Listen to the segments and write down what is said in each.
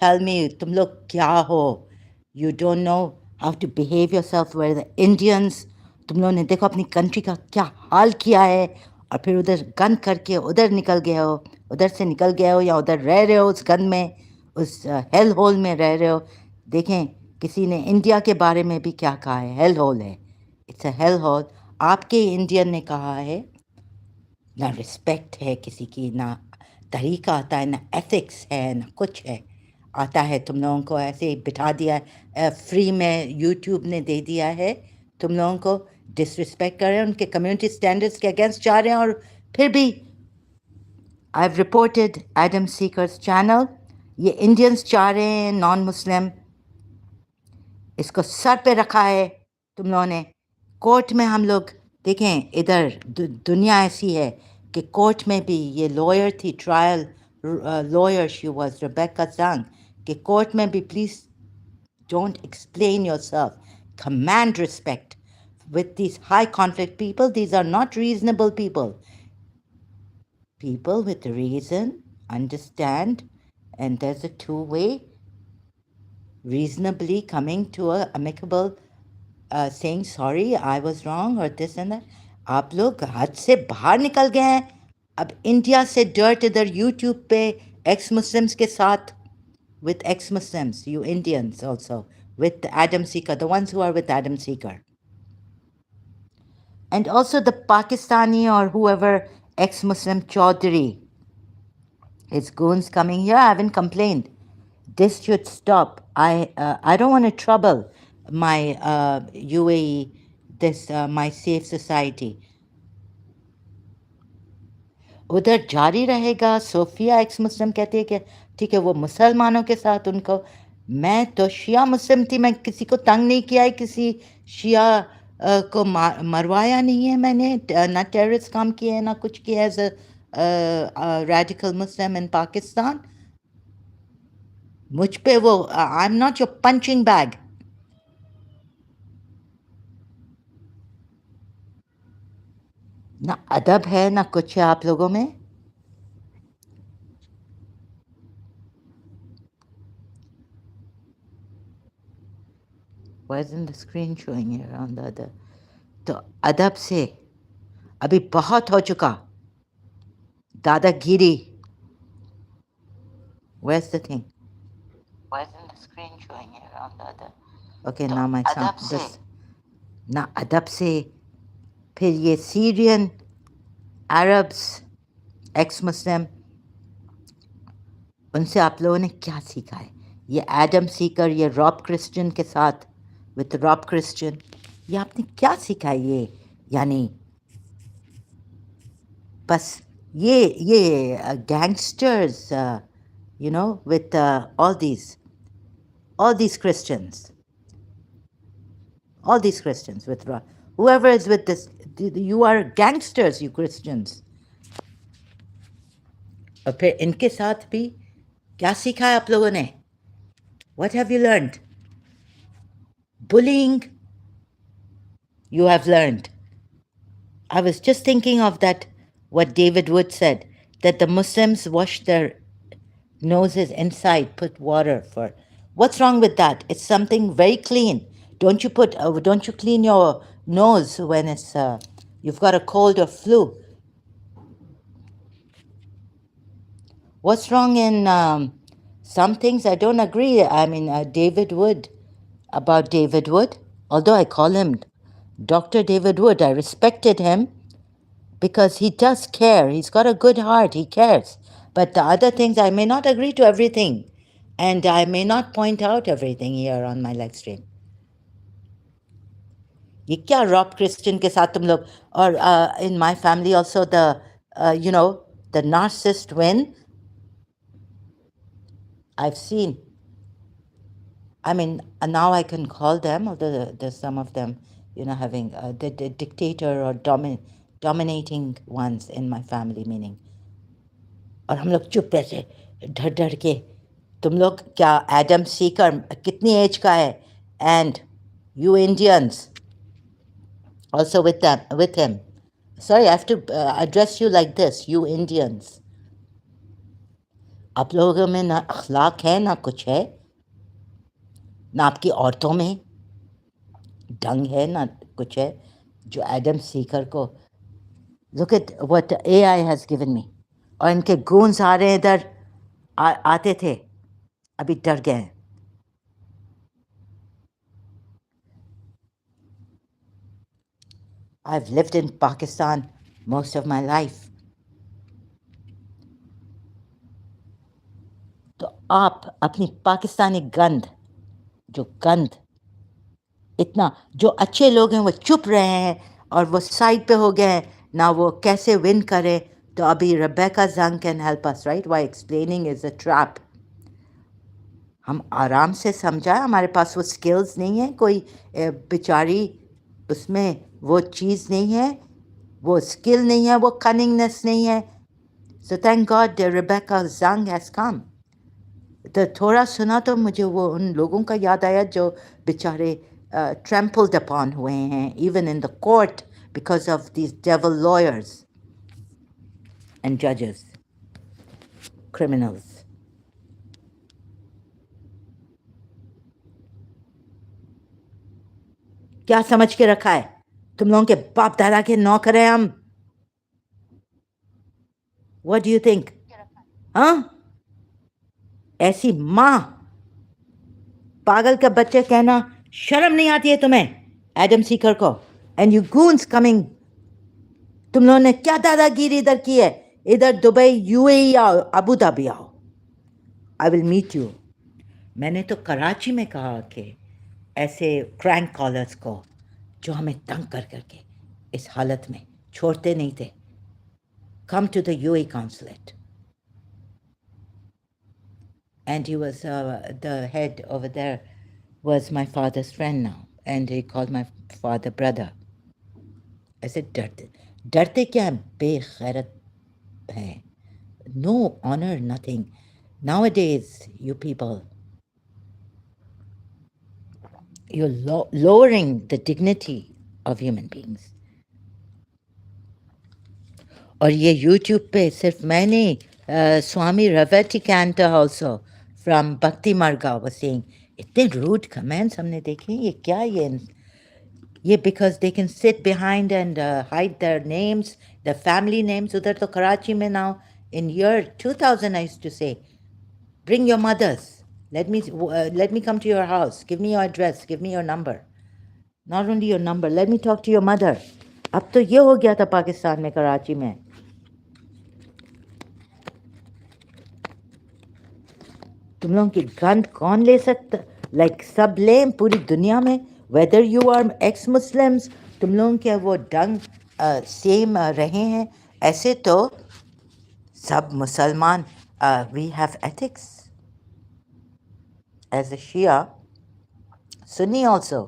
tell me, तुम लोग क्या हो? You don't know how to behave yourself. Where the Indians, तुम लोगों ने देखो अपनी कंट्री का क्या हाल किया है, और फिर उधर गन करके उधर निकल गए हो, उधर से निकल गए हो या उधर रह रहे हो उस गन में, उस हेल होल में रह रहे हो. देखें, किसी ने इंडिया के बारे में भी क्या कहा है, हेल होल है. It's a hell hole. आपके इंडियन ने कहा है, ना रिस्पेक्ट है किसी की, ना तरीका आता है, ना एथिक्स है, ना कुछ है. आता है तुम लोगों को ऐसे ही बिठा दिया है, फ्री में यूट्यूब ने दे दिया है, तुम लोगों को डिसरिस्पेक्ट कर रहे हैं, उनके कम्युनिटी स्टैंडर्ड्स के अगेंस्ट जा रहे हैं. और फिर भी I have reported Adam seekers channel. ये इंडियंस चाह रहे हैं, नॉन मुस्लिम, इसको सर पे रखा है तुम लोगों ने. कोर्ट में हम लोग देखें, इधर दुनिया ऐसी है कि कोर्ट में भी ये लॉयर थी, trial lawyer she was Rebecca जंग, कि कोर्ट में भी please don't explain yourself, command respect. With these high conflict people, these are not reasonable people. People with reason understand, and there's a two-way, reasonably coming to a amicable saying sorry, I was wrong, or this and that. आप लोग हद से बाहर निकल गए हैं. अब India से डर्ट इधर यूट्यूब पे एक्स मुस्लिम्स के साथ, with ex-Muslims, you Indians also, with Adam Seeker, the ones who are with Adam Seeker. And also the Pakistani or whoever ex-Muslim Chaudhry. It's Goons coming here. I haven't complained. This should stop. I don't want to trouble my UAE, this my safe society. उधर जारी रहेगा. Sophia x मुस्लिम कहती है कि ठीक है, वो मुसलमानों के साथ उनको. मैं तो शिया मुस्लिम थी, मैं किसी को तंग नहीं किया है, किसी शिया को मरवाया नहीं है मैंने, ना टेररिस्ट काम किए हैं, ना कुछ किया एज अ रेडिकल मुस्लिम इन पाकिस्तान. मुझ पे वो, I am not your punching bag. ना अदब है ना कुछ है आप लोगों में. Why isn't the screen showing here on the other? तो अदब से अभी बहुत हो चुका. दादागिरी. Where's the thing? Why isn't the screen showing here on the other? Okay, now my sound. This, ना अदब से. फिर ये सीरियन अरब्स एक्स मुस्लिम, उनसे आप लोगों ने क्या सीखा है? ये एडम सीकर, ये रॉब क्रिश्चियन के साथ, विथ रॉब क्रिश्चियन, ये आपने क्या सीखा है? ये यानी बस ये gangsters, you know, with all these Christians, with whoever is with this, you are gangsters, you Christians. और फिर इनके साथ भी क्या सीखा है आप लोगों ने? What have you learned? Bullying, you have learned. I was just thinking of that, what David Wood said, that the Muslims wash their noses inside, put water for. What's wrong with that? It's something very clean. Don't you clean your nose when it's you've got a cold or flu? What's wrong in some things? I don't agree. I mean, David Wood, about David Wood, although I call him Dr. David Wood, I respected him because he does care. He's got a good heart. He cares. But the other things, I may not agree to everything. And I may not point out everything here on my live stream. ये क्या Rob Christian के साथ तुम लोग, और in my family also the the narcissist twin I've seen. I mean, now I can call them, although there's some of them, having the dictator or dominating ones in my family, meaning. और हम लोग चुप ऐसे डर डर के. तुम लोग क्या, एडम सीकर कितनी एज का है? And you Indians also with him. Sorry, I have to address you like this, you Indians. आप लोगों में ना अखलाक है ना कुछ है, ना आपकी औरतों में ढंग है ना कुछ है, जो एडम सीकर को look at what AI has given me. और इनके गूंज आ रहे हैं इधर, आते थे, अभी डर गए हैं। I've lived in Pakistan most of my life. तो आप अपनी पाकिस्तानी गंद, जो गंद, इतना जो अच्छे लोग हैं वो चुप रहे हैं और वो साइड पे हो गए हैं ना, वो कैसे विन करें। तो अभी रेबेका जंग can help us, right, why explaining is a trap. हम आराम से समझा, हमारे पास वो स्किल्स नहीं है, कोई बेचारी उसमें वो चीज़ नहीं है, वो स्किल नहीं है, वो कनिंगनेस नहीं है। सो थैंक गॉड रेबेका जंग हैज़ कम। तो थोड़ा सुना तो मुझे वो उन लोगों का याद आया जो बेचारे ट्रैम्पल्ड अपॉन हुए हैं, even in the court, because of these devil lawyers and जजेस, क्रिमिनल्स। क्या समझ के रखा है? तुम लोगों के बाप दादा के नौकर हैं हम। What do you think? हाँ, ऐसी माँ, पागल का बच्चे कहना, शर्म नहीं आती है तुम्हें? एडम सीकर को, एंड यू गून्स कमिंग, तुम लोगों ने क्या दादागिरी इधर की है? इधर दुबई, यूएई आओ, अबू धाबी आओ, आई विल मीट यू। मैंने तो कराची में कहा कि ऐसे क्रैंक कॉलर्स को जो हमें तंग कर करके इस हालत में छोड़ते नहीं थे, come to the UAE consulate. And he was, the head over there was my father's friend now, and he called my father brother. I said, डरते डरते क्या हैं? बेगैरत हैं. No honor, nothing. Nowadays, you people, you're lowering the dignity of human beings. और ये YouTube पे सिर्फ मैं नहीं, स्वामी रवैटी कैंटर also from Bhakti Marga was saying, इतने रूड कमेंट्स हमने देखे। ये क्या, ये because they can sit behind and hide their names, the family names. उधर तो कराची में now in year 2000 I used to say, bring your mothers, let me come to your house, give me your address, give me your number, not only your number, let me talk to your mother. अब तो ये हो गया था पाकिस्तान में, कराची में। तुम लोगों की गंद कौन ले सकता? लाइक सब लें पूरी दुनिया में, whether you are ex Muslims, तुम लोगों के वो डंग सेम रहे हैं। ऐसे तो सब मुसलमान, we have ethics as a Shia, Sunni also.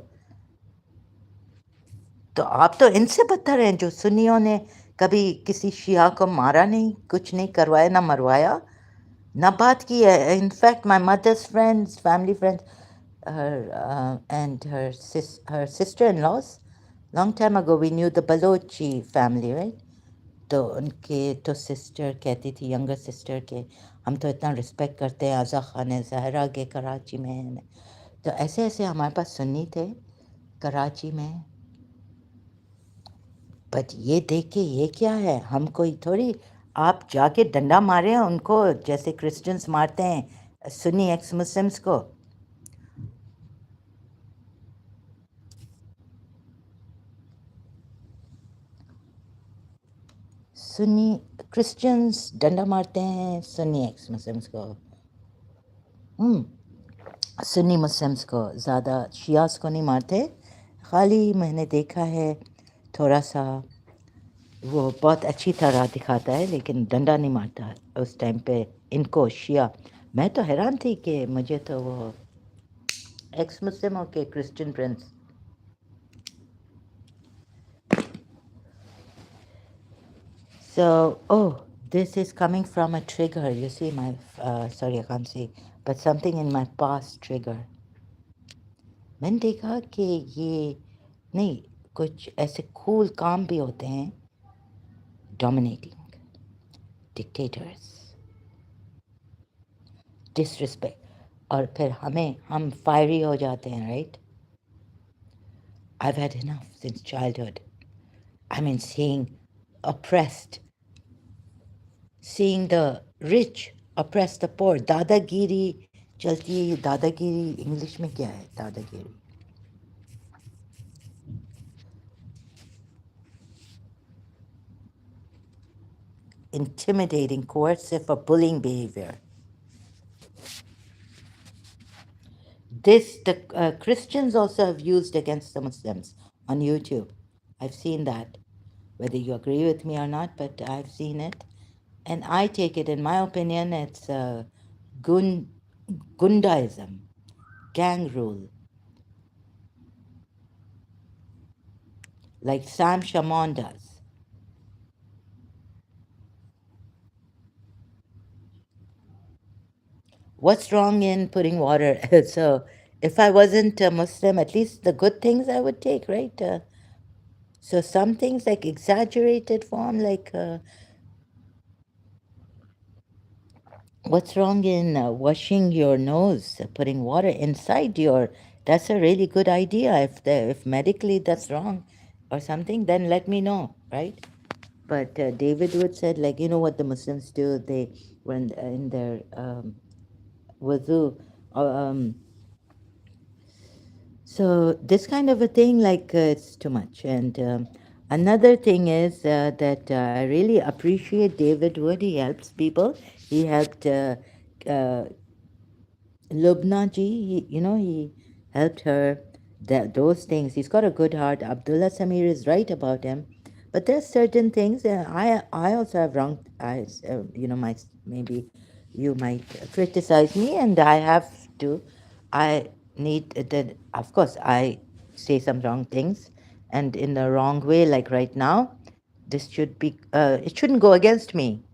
तो आप तो इनसे बदतर हैं, जो सुन्नियों ने कभी किसी शिया को मारा नहीं, कुछ नहीं करवाया, ना मरवाया, ना बात की है। In fact my mother's friends, family friends, and her sister-in-laws, long time ago we knew the Balochi family, right? तो उनके तो सिस्टर कहती थी, यंगर सिस्टर के, हम तो इतना रिस्पेक्ट करते हैं, आज़ा खान है, जहरा के कराची में है। तो ऐसे ऐसे हमारे पास सुन्नी थे कराची में। बट ये देख के ये क्या है, हम कोई थोड़ी, आप जाके डंडा मारे हैं उनको जैसे क्रिश्चियंस मारते हैं सुन्नी एक्स मुस्लिम्स को। सुन्नी क्रिश्चियंस डंडा मारते हैं सुन्नी एक्स मुस्लिम्स को। सुन्नी मुस्लिम्स को ज़्यादा, शियास को नहीं मारते। खाली मैंने देखा है थोड़ा सा, वो बहुत अच्छी तरह दिखाता है लेकिन डंडा नहीं मारता उस टाइम पे इनको, शिया। मैं तो हैरान थी कि मुझे तो वो एक्स मुस्लिम के Christian Prince. So, oh, this is coming from a trigger. You see my, sorry, I can't see, but something in my past trigger. मैंने देखा कि ये नहीं, कुछ ऐसे cool काम भी होते हैं, dominating, dictators. डिसरिस्पेक्ट, और फिर हम फायरी हो जाते हैं, right? I've had enough since childhood. I mean, oppressed, seeing the rich oppress the poor. दादागिरी चलती है, ये दादागिरी इंग्लिश में क्या है दादागिरी? Intimidating, coercive, or bullying behavior. This the Christians also have used against the Muslims on YouTube. I've seen that, whether you agree with me or not, but I've seen it, and I take it. In my opinion, it's gun, gundaism, gang rule, like Sam Shaman does. What's wrong in putting water? So, if I wasn't a Muslim, at least the good things I would take, right? So some things like exaggerated form, like what's wrong in washing your nose, putting water inside your? That's a really good idea. If medically that's wrong, or something, then let me know, right? But David Wood said, like, you know what the Muslims do? They when in their wudu, so this kind of a thing, like it's too much. And another thing is that I really appreciate David Wood. He helps people. He helped uh, Lubna ji. He helped her. Those things. He's got a good heart. Abdullah Samir is right about him. But there's certain things. I also have wrong eyes. Maybe you might criticize me, and I have to. I need that. Of course, I say some wrong things, and in the wrong way. Like right now, this should be. It shouldn't go against me,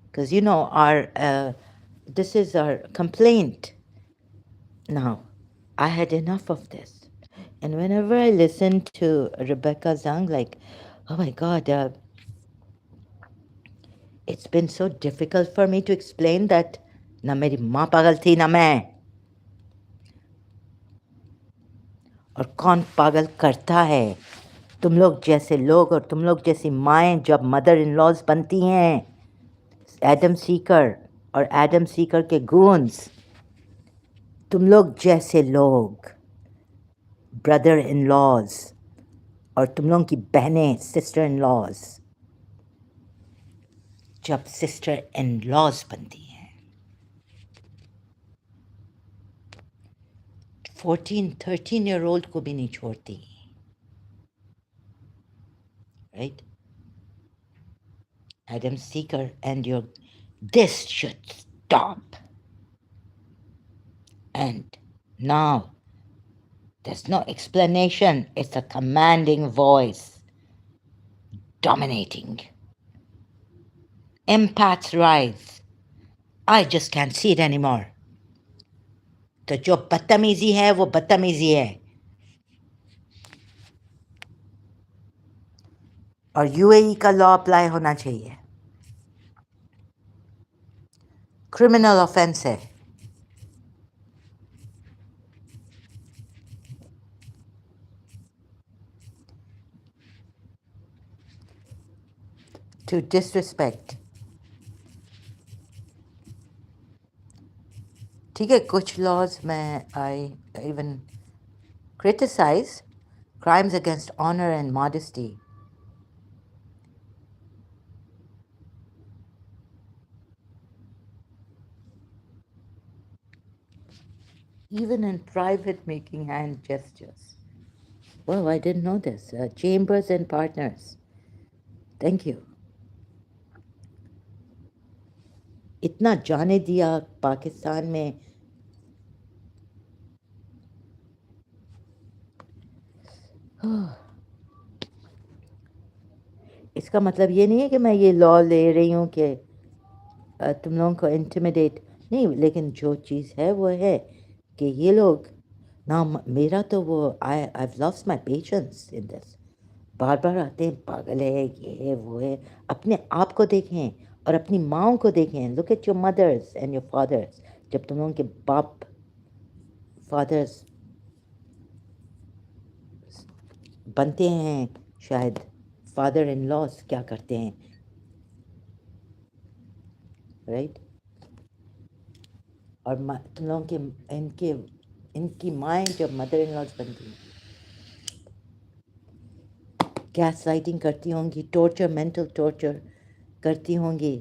because our. This is our complaint. Now, I had enough of this, and whenever I listen to Rebecca Zhang, like, oh my God, it's been so difficult for me to explain that ना मेरी माँ पागल थी ना मैं, और कौन पागल करता है? तुम लोग जैसे लोग और तुम लोग जैसी माएँ जब मदर इन लॉज बनती हैं, एडम सीकर और एडम सीकर के गूंस, तुम लोग जैसे लोग ब्रदर इन लॉज और तुम लोगों की बहनें सिस्टर इन लॉज जब सिस्टर इन लॉज बनती हैं, 13 को भी नहीं छोड़ती, right? Adam Seeker and this should stop. And now there's no explanation. It's a commanding voice, dominating. Empaths rise. I just can't see it anymore. तो जो बदतमीजी है वो बदतमीजी है, और यूएई का लॉ अप्लाई होना चाहिए. क्रिमिनल ऑफेंस है. To disrespect. ठीक है, कुछ लॉज में I even criticize crimes against honor and modesty. Even in private, making hand gestures. Well, I didn't know this. Chambers and Partners. Thank you. इतना जाने दिया पाकिस्तान में. इसका मतलब ये नहीं है कि मैं ये लॉ ले रही हूँ कि तुम लोगों को इंटिमिडेट नहीं, लेकिन जो चीज़ है वो है कि ये लोग ना, मेरा तो वो I've lost my patience in this. बार बार आते हैं, पागल है, ये है वो है. अपने आप को देखें, और अपनी माँओं को देखें, look at your mothers and your fathers, जब तुम लोगों के बाप फादर्स बनते हैं, शायद फादर इन लॉस क्या करते हैं, राइट? और तुम लोगों के इनके इनकी माएँ जब मदर इन लॉज बनती हैं, गैस लाइटिंग करती होंगी, टॉर्चर, मेंटल टॉर्चर करती होंगी।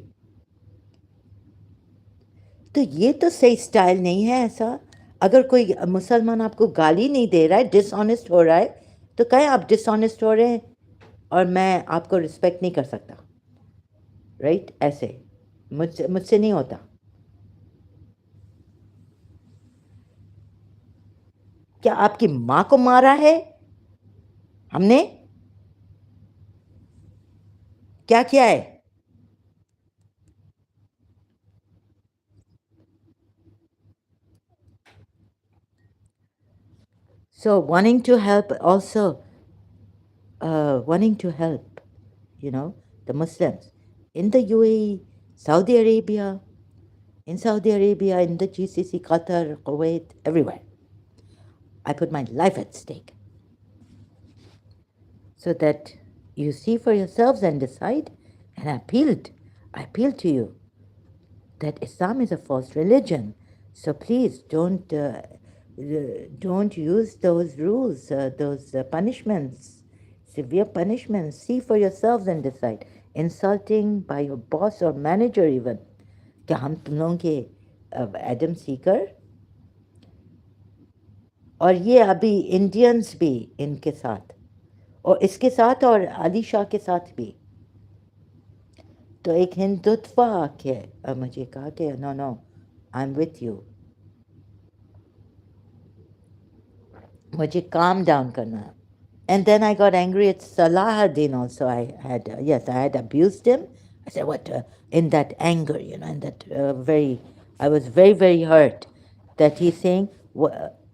तो ये तो सही स्टाइल नहीं है ऐसा। अगर कोई मुसलमान आपको गाली नहीं दे रहा है, डिसऑनेस्ट हो रहा है, तो कहें आप डिसऑनेस्ट हो रहे हैं और मैं आपको रिस्पेक्ट नहीं कर सकता, राइट? ऐसे मुझसे मुझसे नहीं होता। क्या आपकी माँ को मारा है हमने? क्या किया है? So wanting to help also, wanting to help, you know, the Muslims in the UAE, Saudi Arabia, in Saudi Arabia, in the GCC, Qatar, Kuwait, everywhere. I put my life at stake so that you see for yourselves and decide. And I appealed to you that Islam is a false religion. So please don't use those rules, those punishments, severe punishments. See for yourselves and decide. Insulting by your boss or manager even. क्या हम तुम लोगों के Adam Sikar? और ये अभी Indians भी इनके साथ, और इसके साथ और अली शाह के साथ भी। तो एक हिंदुत्व आके मुझे कहा कि no no, I am with you, मुझे काम डाउन करना है। And then I got angry at Salahuddin also. Yes, I had abused him. I said, what, in that anger, you know, in that I was very, very hurt that he's saying,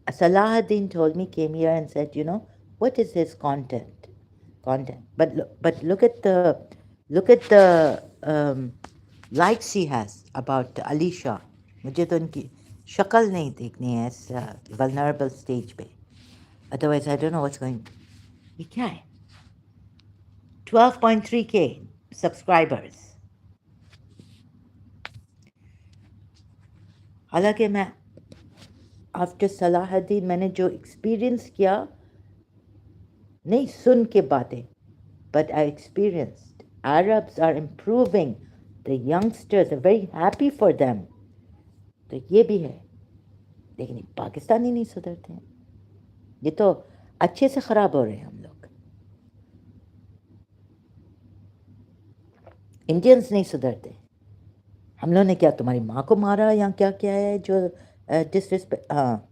Salahuddin told me, came here and said, you know, what is his content? But look at the likes he has about Ali Shah. मुझे तो उनकी शक्ल नहीं देखनी है इस vulnerable stage पे. Otherwise, I don't know what's going. ये क्या है? 12.3K subscribers. हालांकि मैं आफ्टर सलाहुद्दीन मैंने जो एक्सपीरियंस किया, नहीं सुन के बातें, but I experienced Arabs are improving, the youngsters are very happy for them. तो ये भी है, लेकिन पाकिस्तानी नहीं सुधरते हैं। ये तो अच्छे से ख़राब हो रहे हैं हम लोग। इंडियंस नहीं सुधरते। हम लोगों ने क्या तुम्हारी माँ को मारा या क्या क्या है जो डिसरिस्पेक्ट? हाँ,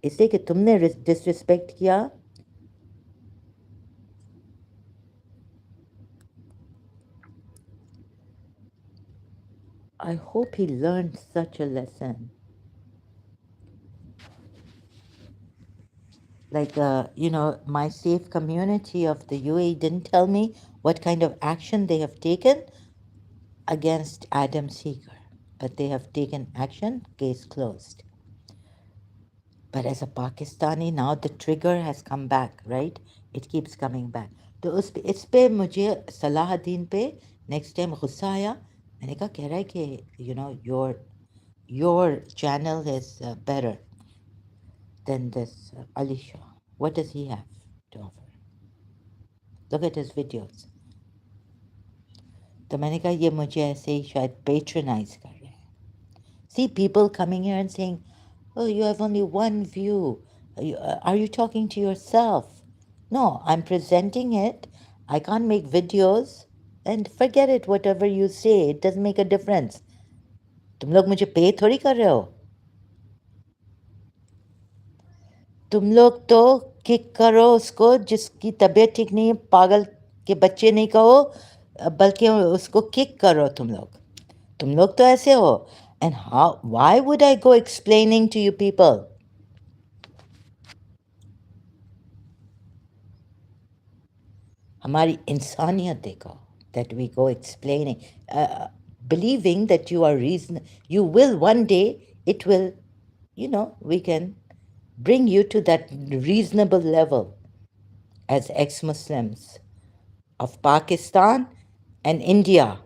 इसलिए कि तुमने डिसरिस्पेक्ट किया। I hope he learned such a lesson. Like, you know, my safe community of the UAE didn't tell me what kind of action they have taken against Adam Seeger, but they have taken action, case closed. But as a Pakistani, now the trigger has come back, right? It keeps coming back. तो इस पे मुझे सलाहुद्दीन पे next time गुस्सा आया। मैंने कहा, कह रहा है कि you know your channel is better than this Ali Shah. What does he have to offer? Look at his videos. तो मैंने कहा ये मुझे ऐसे ही शायद patronize कर रहे हैं. See people coming here and saying, oh, you have only one view. Are you talking to yourself? No, I'm presenting it. I can't make videos. And forget it, whatever you say. It doesn't make a difference. तुम लोग मुझे पे थोड़ी कर रहे हो. तुम लोग तो किक करो उसको जिसकी तबीयत ठीक नहीं है, पागल के बच्चे नहीं कहो, बल्कि उसको किक करो तुम लोग तो ऐसे हो. And why would I go explaining to you people? हमारी इंसानियत देखो, that we go explaining. believing that you are you will one day, it will, we can bring you to that reasonable level as ex-Muslims of Pakistan and India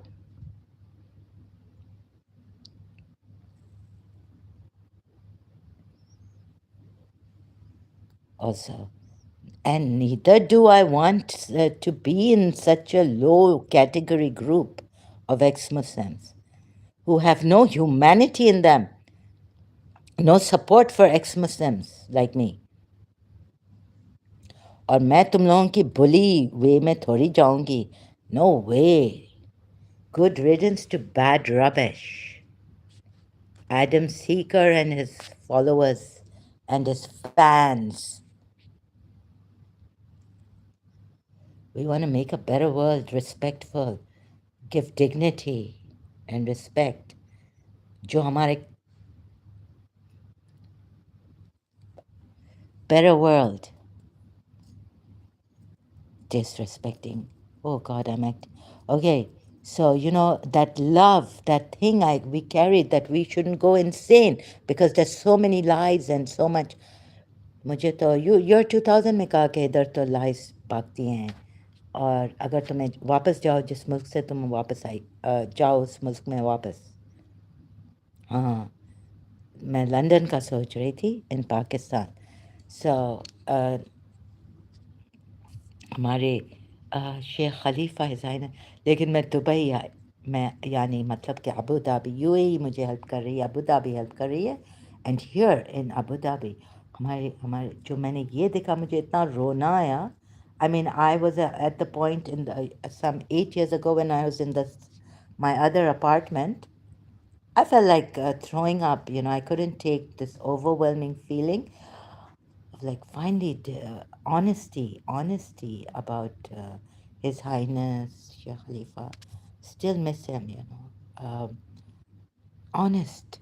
also. And neither do I want to be in such a low category group of ex-Muslims who have no humanity in them, no support for ex-Muslims like me. और मैं तुम लोगों की बुली वे में थोड़ी जाऊंगी. No way. Good riddance to bad rubbish. Adam Seeker and his followers and his fans. We want to make a better world, respectful, give dignity and respect. जो हमारे better world, disrespecting. Oh God, I'm acting. Okay, so that love, that thing we carried, that we shouldn't go insane because there's so many lies and so much. मुझे तो year 2000 में कहा कि इधर तो lies भागती हैं और अगर तुम्हें वापस जाओ जिस मुल्क से तुम वापस जाओ उस मुल्क में वापस. हाँ, मैं लंदन का सोच रही थी इन पाकिस्तान. सो हमारे शेख खलीफा हिज़ाइन, लेकिन मैं दुबई मैं यानी मतलब कि अबू धाबी यूएई मुझे हेल्प कर रही है, अबू धाबी हेल्प कर रही है. And here in Abu Dhabi हमारे हमारे जो मैंने ये देखा मुझे इतना रोना आया. I mean, I was at the point some 8 years ago when I was in my other apartment. I felt like throwing up. I couldn't take this overwhelming feeling of like finally honesty about His Highness Sheikh Khalifa. Still miss him. Honest,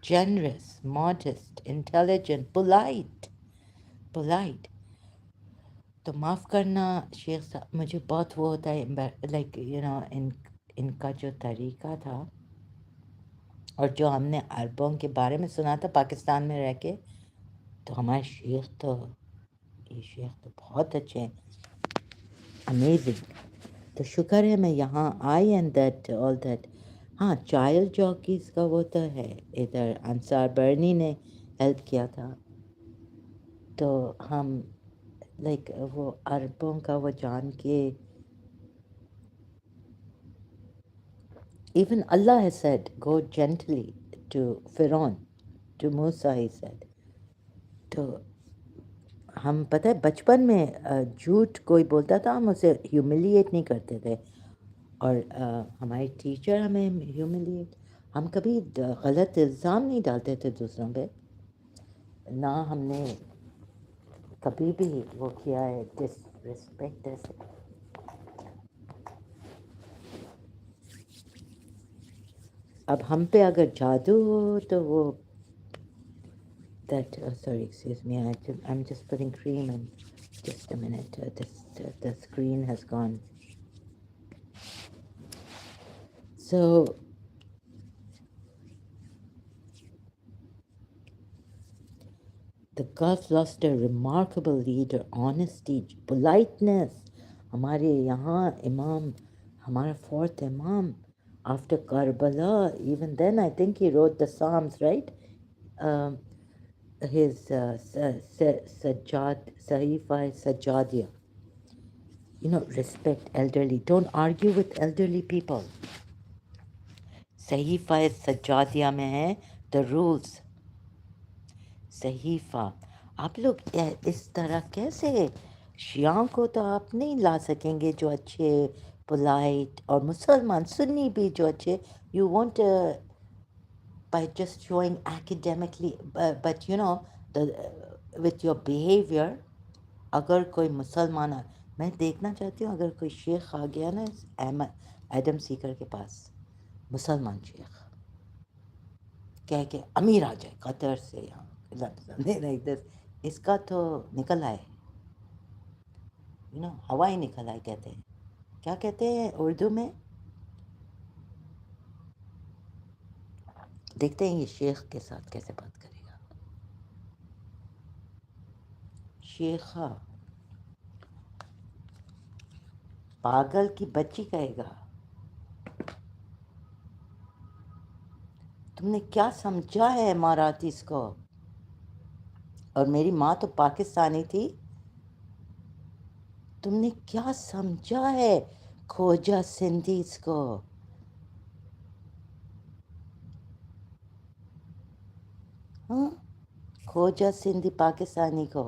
generous, modest, intelligent, polite. तो माफ़ करना शेख साहब, मुझे बहुत वो होता है like इनका जो तरीका था और जो हमने अरबों के बारे में सुना था पाकिस्तान में रह के, तो हमारे ये शेख तो बहुत अच्छे हैं, अमेजिंग. तो शुक्र है मैं यहाँ आई एंड दैट ऑल दैट. हाँ, चाइल्ड जॉकीज़ का वो तो है, इधर अंसार बर्नी ने हेल्प किया था. तो हम लाइक वो अरबों का वो जान के, even Allah has said, go gently to Pharaoh, to Musa, he said. तो हम पता है बचपन में झूठ कोई बोलता था हम उसे ह्यूमिलिएट नहीं करते थे. और हमारे टीचर हमें ह्यूमिलिएट, हम कभी गलत इल्ज़ाम नहीं डालते थे दूसरों पे, ना हमने कभी भी वो किया है डिसरिस्पेक्ट ऐसे. अब हम पे अगर जादू हो तो वो that sorry, excuse me, I'm just putting cream in. Just a minute, the screen has gone. So the Gulf lost a remarkable leader, honesty, politeness. हमारे यहाँ imam, हमारा fourth imam after Karbala, even then I think he wrote the Psalms, right? His Sahifa Sajjadia. Respect elderly. Don't argue with elderly people. सहीफ़ा Sajjadia में है the rules. सहीफ़ा. आप लोग इस तरह कैसे, शियाओं को तो आप नहीं ला सकेंगे जो अच्छे, पोलाइट, और मुसलमान सुन्नी भी जो अच्छे, you won't by just showing academically, but with your behavior. अगर कोई मुसलमान मैं देखना चाहती हूँ, अगर कोई शेख आ गया ना एडम सीकर के पास, मुसलमान शेख कह के अमीर आ जाए कतर से, यहाँ लाइक दिस, इसका तो निकल आए, हवाई निकल आए कहते हैं। क्या कहते हैं उर्दू में? देखते हैं ये शेख के साथ कैसे बात करेगा। शेखा, पागल की बच्ची कहेगा। तुमने क्या समझा है मराठीज को? और मेरी माँ तो पाकिस्तानी थी। तुमने क्या समझा है खोजा सिंधीज को? हाँ, खोजा सिंधी पाकिस्तानी को।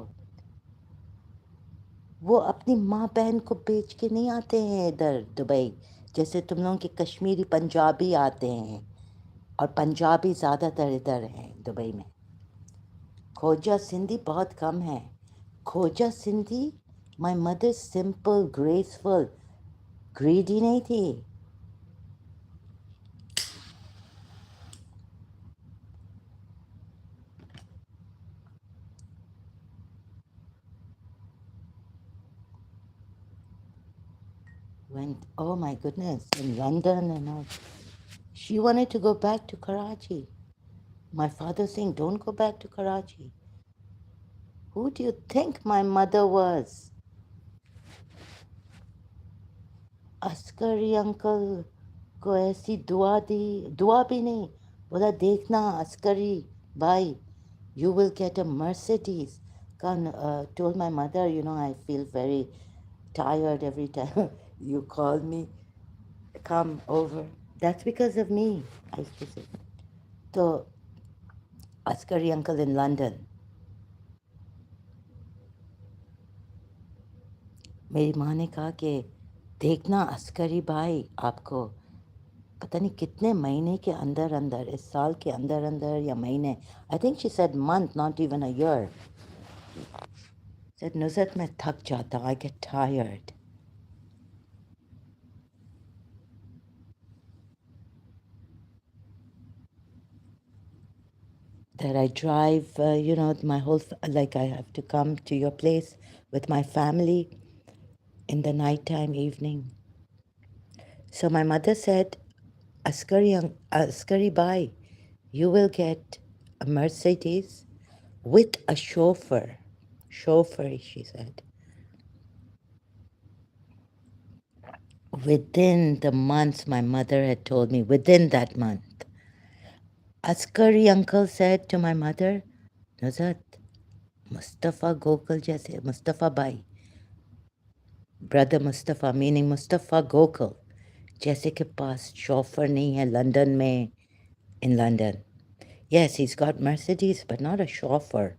वो अपनी माँ बहन को बेच के नहीं आते हैं इधर दुबई, जैसे तुम लोगों के कश्मीरी पंजाबी आते हैं, और पंजाबी ज़्यादातर इधर हैं दुबई में। खोजा सिंधी बहुत कम है। खोजा Sindhi, my mother simple graceful greedy नहीं थी। Went, oh my goodness, in London and all. She wanted to go back to Karachi. My father saying, don't go back to Karachi. Who do you think my mother was? Askari uncle को ऐसी दुआ दी, दुआ भी नहीं, बोला देखना अस्करी भाई, you will get a Mercedes. Told my mother, I feel very tired every time you call me, come over. That's because of me, I used to say. So, Askari uncle in London, मेरी माँ ने कहा कि देखना अस्करी भाई आपको पता नहीं कितने महीने के अंदर अंदर, इस साल के अंदर अंदर या महीने, I think she said month, not even a year, said Nusrat मैं थक जाता, I get tired, that I drive, my whole, like I have to come to your place with my family in the nighttime, evening. So my mother said, Askari Bai, you will get a Mercedes with a chauffeur. Chauffeur, she said. Within the months, my mother had told me, within that month, Askari uncle said to my mother, Nuzat, Mustafa Gokul jaise, Mustafa Bai, brother Mustafa, meaning Mustafa Gokul, जैसे के पास chauffeur नहीं है London में, in London. Yes, he's got Mercedes, but not a chauffeur.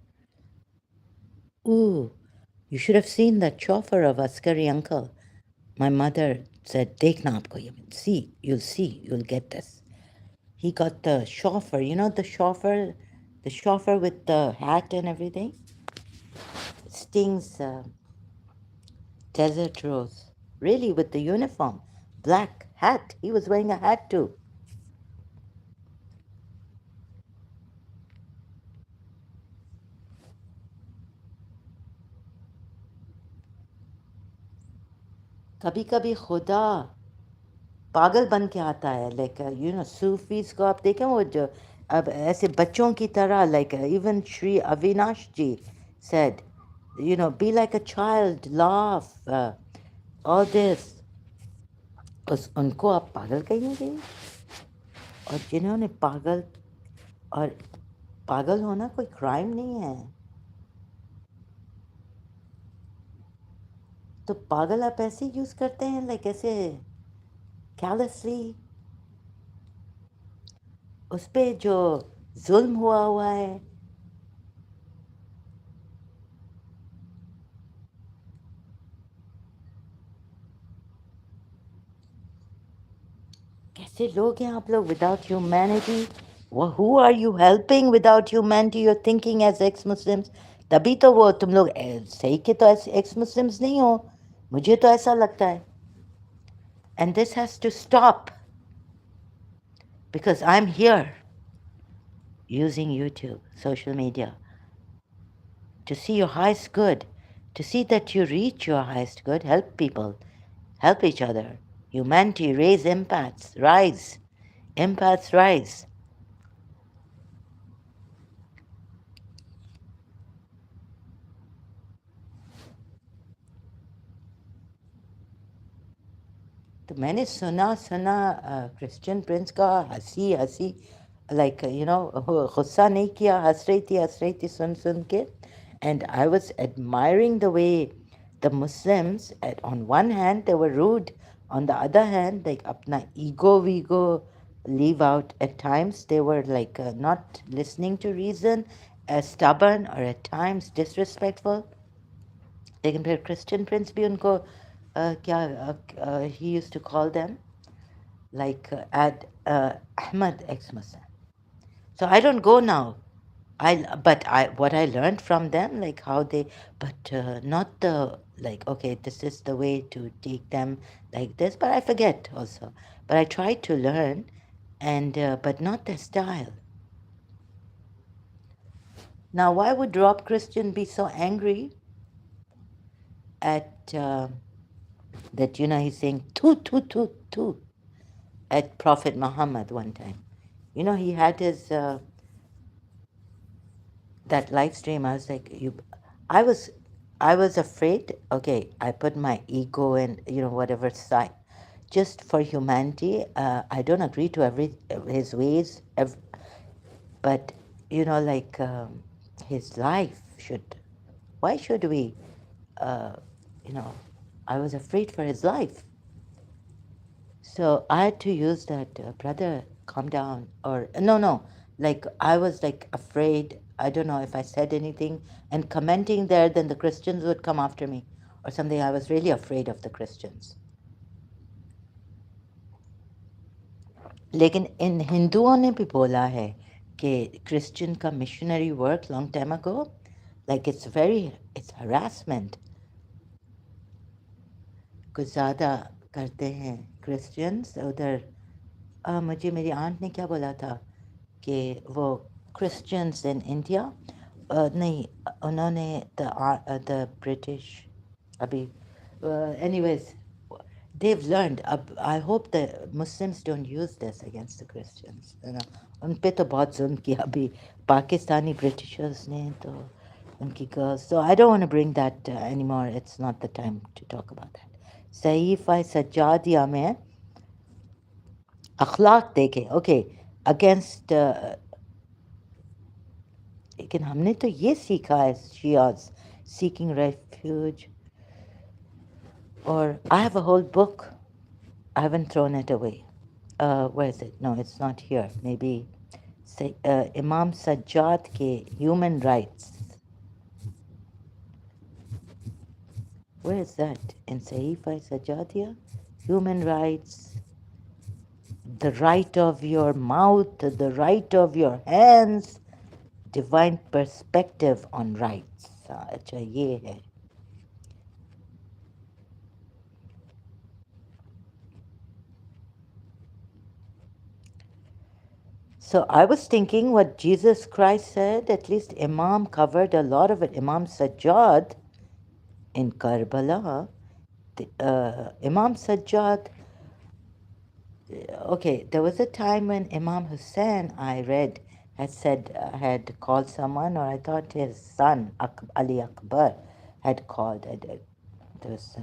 Ooh, you should have seen that chauffeur of Askari uncle. My mother said, देखना आपको ये, see, you'll get this. He got the chauffeur, the chauffeur with the hat and everything. Sting's Desert Rose. Really, with the uniform, black hat. He was wearing a hat too. कभी कभी खुदा पागल बन के आता है, लाइक सूफीज को आप देखें, वो जो अब ऐसे बच्चों की तरह, like even Shri Avinash ji said, be like a child, laugh, all this. उनको आप पागल कहेंगे? और जिन्होंने पागल, और पागल होना कोई क्राइम नहीं है, तो पागल आप ऐसे यूज़ करते हैं, लाइक ऐसे कैलसली, उस पर जो जुल्म हुआ है, कैसे लोग हैं आप लोग without humanity? Who are you helping without humanity? You're thinking as ex Muslims, तभी तो वो तुम लोग सही के तो एक्स मुस्लिम्स नहीं हो, मुझे तो ऐसा लगता है. And this has to stop because I am here using YouTube, social media. to see your highest good, to see that you reach your highest good, help people, help each other. Humanity, raise empaths, rise. Empaths, rise. तो मैंने सुना Christian Prince का हंसी हंसी like गुस्सा नहीं किया, हंस रही थी सुन सुन के. And I was admiring the way the Muslims, on one hand, they were rude. On the other hand, like apna ego leave out at times. They were like not listening to reason, stubborn, or at times disrespectful. लेकिन फिर Christian Prince भी उनको he used to call them like Ahmad ex-Muslim. So I don't go now. But what I learned from them, like how they, but not the like, okay, this is the way to take them like this. But I forget also. But I try to learn, and but not their style. Now, why would Rob Christian be so angry at that? He's saying tu at Prophet Muhammad one time. He had his that live stream. I was like, I was afraid. Okay, I put my ego and whatever side, just for humanity. I don't agree to every his ways, but like his life should. Why should we? Uh, you know, I was afraid for his life. So I had to use that, brother, calm down. Or, no, like I was like afraid. I don't know if I said anything and commenting there, then the Christians would come after me or something. I was really afraid of the Christians. लेकिन इन हिंदुओं ने भी बोला है कि Christian का missionary work long time ago, like it's harassment. कुछ ज़्यादा करते हैं Christians उधर. मुझे मेरी आंट ने क्या बोला था कि वो Christians in India, नहीं, उन्होंने the British अभी, anyways, they've learned. I hope the Muslims don't use this against the Christians. उन पे तो बहुत जुल्म किया अभी पाकिस्तानी Britishers ने तो उनकी girls. So I don't want to bring that anymore. It's not the time to talk about that. सहीफ़ा Sajjadia में अखलाक देखे, okay, against लेकिन हमने तो ये सीखा है Shias seeking refuge. Or I have a whole book. I haven't thrown it away. Where is it? No, it's not here. Maybe say Imam Sajjad ke Human Rights. Where is that? In Sahifa Sajjadia? Human rights, the right of your mouth, the right of your hands, divine perspective on rights. अच्छा ये है. So I was thinking what Jesus Christ said, at least Imam covered a lot of it. Imam Sajjad in Karbala, Imam Sajjad, okay, there was a time when Imam Hussein, I read, had called someone, or I thought his son, Ali Akbar, had called. There was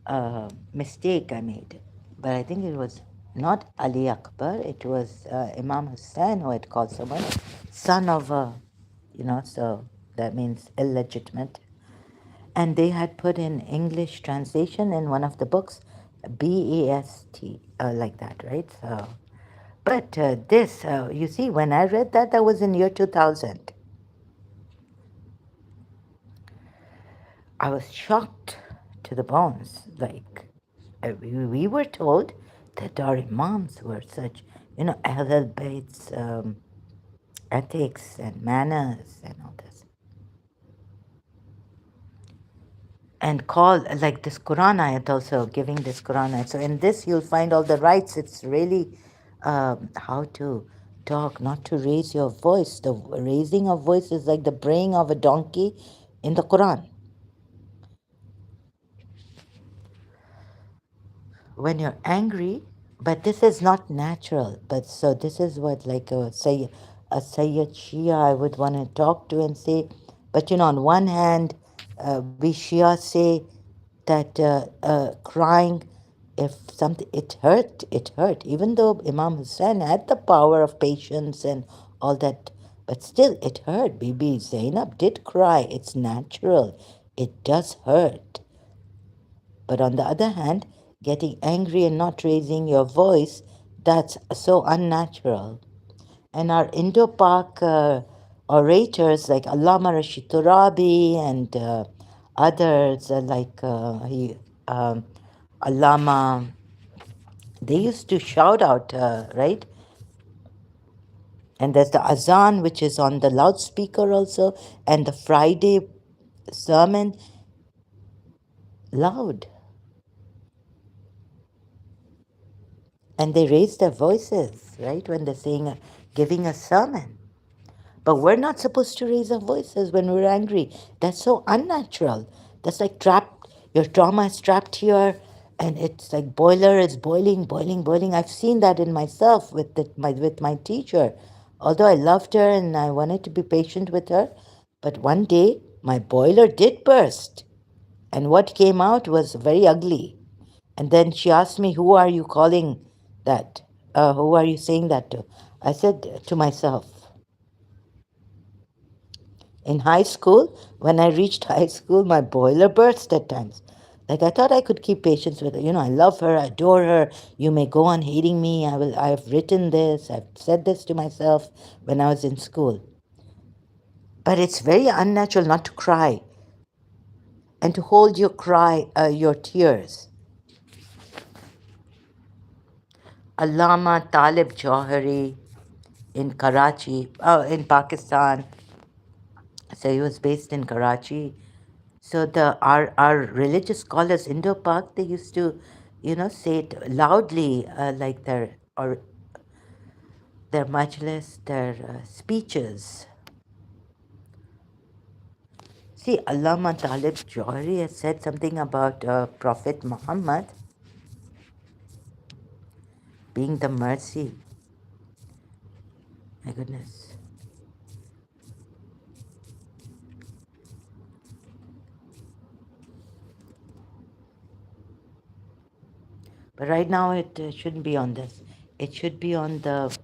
a mistake I made. But I think it was not Ali Akbar, it was Imam Hussein who had called someone, son of a, so that means illegitimate. And they had put in English translation in one of the books, BAST, like that, right? So, but this, you see, when I read that, that was in year 2000. I was shocked to the bones. Like, we were told that our imams were such, Ahlul Bayt's ethics and manners and all this. And call, like this Quran ayat also, giving this Quran ayat. So in this, you'll find all the rights. It's really how to talk, not to raise your voice. The raising of voice is like the braying of a donkey in the Quran. When you're angry, but this is not natural. But so this is what like a Sayyid Shia I would want to talk to and say, but on one hand, we Shia say that crying, if something it hurt. Even though Imam Hussein had the power of patience and all that, but still it hurt. Bibi Zainab did cry. It's natural. It does hurt. But on the other hand, getting angry and not raising your voice, that's so unnatural. And our Indo-Pak orators like Allama Rashid Turabi and others Allama, they used to shout out, right? And there's the Azan, which is on the loudspeaker also, and the Friday sermon, loud. And they raise their voices, right, when they're saying, giving a sermon. But we're not supposed to raise our voices when we're angry. That's so unnatural. That's like trapped, your trauma is trapped here, and it's like boiler is boiling, boiling, boiling. I've seen that in myself with my teacher. Although I loved her and I wanted to be patient with her, but one day my boiler did burst. And what came out was very ugly. And then she asked me, "Who are you calling that? Who are you saying that to?" I said to myself. In high school, when I reached high school, my boiler burst at times. Like I thought I could keep patience with her. I love her, I adore her. You may go on hating me. I've written this, I've said this to myself when I was in school. But it's very unnatural not to cry and to hold your tears. Allama Talib Jauhari in Karachi, in Pakistan. So he was based in Karachi. So our religious scholars, Indo-Pak, they used to, say it loudly, like their majlis, their speeches. See, Allama Talib Jauhari has said something about Prophet Muhammad being the mercy. My goodness. But right now it shouldn't be on this. It should be on the...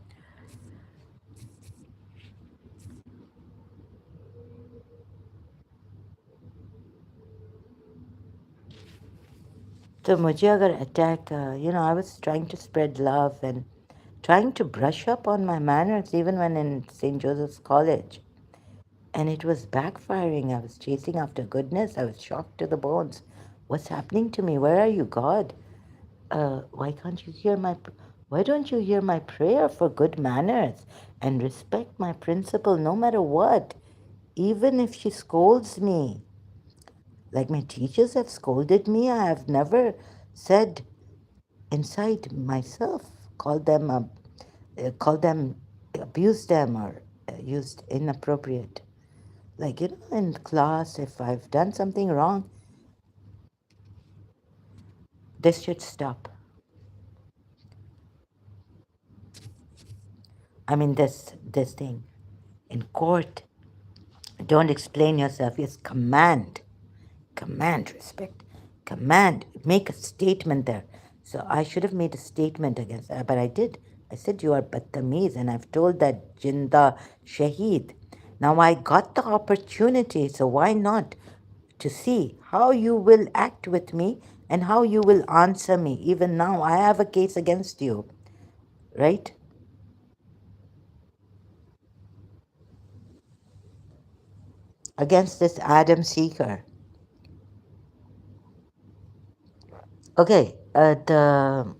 So मुझे अगर attack, I was trying to spread love and trying to brush up on my manners even when in St. Joseph's College. And it was backfiring. I was chasing after goodness. I was shocked to the bones. What's happening to me? Where are you, God? Why can't you hear my... Why don't you hear my prayer for good manners and respect my principal no matter what? Even if she scolds me. Like my teachers have scolded me, I have never said inside myself, called them, abused them or used inappropriate. Like, in class, if I've done something wrong, this should stop. I mean, this thing. In court, don't explain yourself. Yes, command. Command respect. Command. Make a statement there. So I should have made a statement against that, but I did. I said, you are Battamiz, and I've told that Jinda Shaheed. Now I got the opportunity, so why not? To see how you will act with me and how you will answer me. Even now, I have a case against you, right? Against this Adam Seeker. Okay, the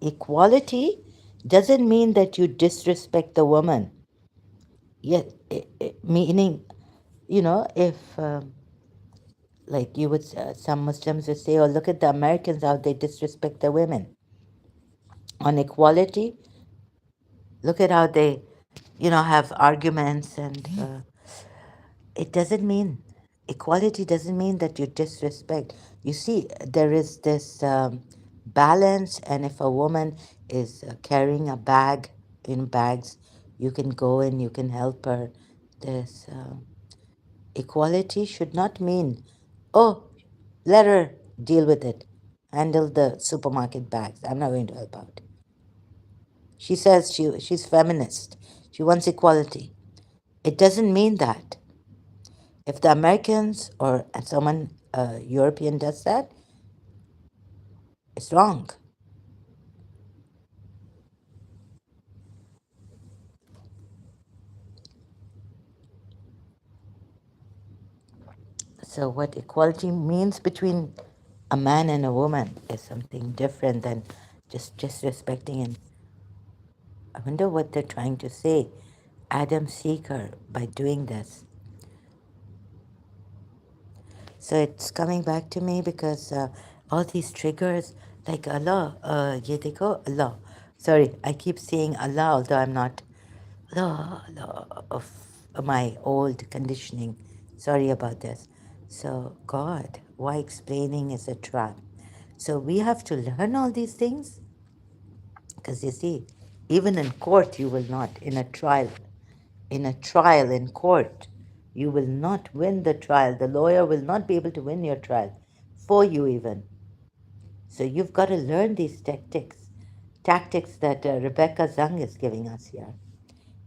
equality doesn't mean that you disrespect the woman. Yes, meaning, if like you would, some Muslims would say, "Oh, look at the Americans, how they disrespect the women." On equality, Look at how they, have arguments, and it doesn't mean equality doesn't mean that you disrespect. You see, there is this balance, and if a woman is carrying a bag in bags, you can go and you can help her. This equality should not mean, oh, let her deal with it, handle the supermarket bags. I'm not going to help out. She says she's feminist. She wants equality. It doesn't mean that. If the Americans or someone European does that, it's wrong. So, what equality means between a man and a woman is something different than just disrespecting. And I wonder what they're trying to say, Adam Seeker, by doing this. So it's coming back to me because all these triggers, like Allah, ye dekho, Allah. Sorry, I keep saying Allah, although I'm not. Allah, Allah, of my old conditioning. Sorry about this. So, God, why explaining is a trap? So, we have to learn all these things because you see, even in court, you will not, in a trial in court, you will not win the trial. The lawyer will not be able to win your trial for you, even. So, you've got to learn these tactics that Rebecca Zung is giving us here.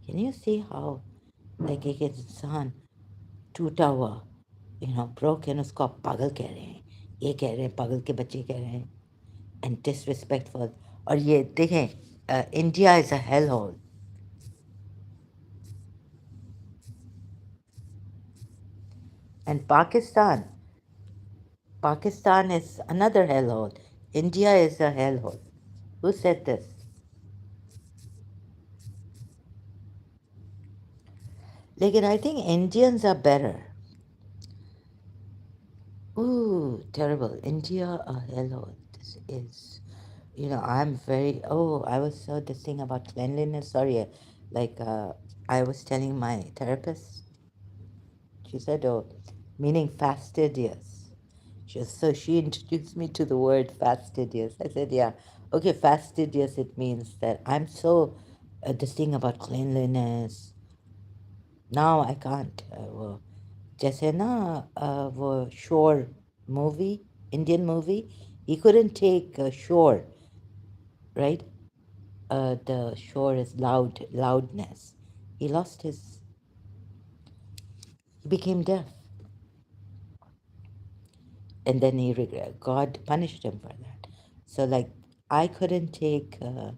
Can you see how, like, एक इंसान टूटा हुआ, broken, उसको आप पागल कह रहे हैं, ये कह रहे हैं, पागल के बच्चे कह रहे हैं, and disrespectful. और ये देखें, India is a hellhole. And Pakistan is another hellhole. India is a hellhole. Who said this? Lekin I think Indians are better. Ooh, terrible. India a hellhole. This is, I'm very, I was so this thing about cleanliness. Sorry, I was telling my therapist, she said, oh, meaning fastidious. So she introduced me to the word fastidious. I said, yeah, okay, fastidious, it means that I'm so this thing about cleanliness. Now I can't. जैसे ना वो shore movie, Indian movie, he couldn't take shore, right? The shore is loudness. He lost his, he became deaf. And then God punished him for that. So, like, I couldn't take, I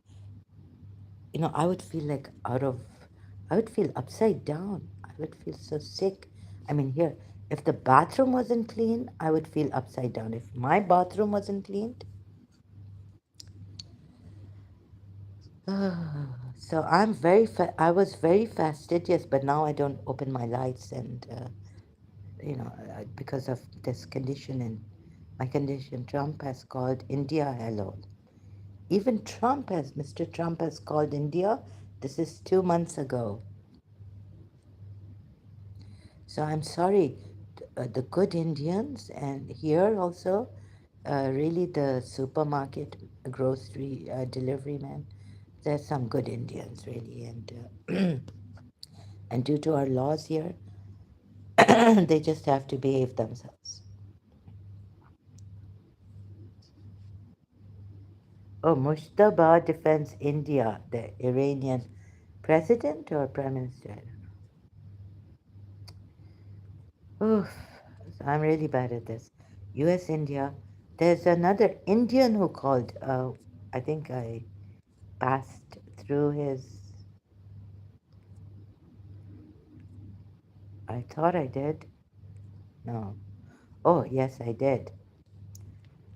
would feel like I would feel upside down. I would feel so sick. I mean, here, if the bathroom wasn't clean, I would feel upside down. If my bathroom wasn't cleaned, so I was very fastidious, but now I don't open my lights, and because of this condition, and my condition, Trump has called India hello. Even Mr. Trump has called India. This is 2 months ago. So I'm sorry, the good Indians, and here also, really the supermarket, grocery delivery man, there's some good Indians really, and due to our laws here, they just have to behave themselves. Oh, Mushtaba defends India, the Iranian president or prime minister? Oof, I'm really bad at this. US India. There's another Indian who called. I think I passed through his. I thought I did. No. Oh, yes, I did.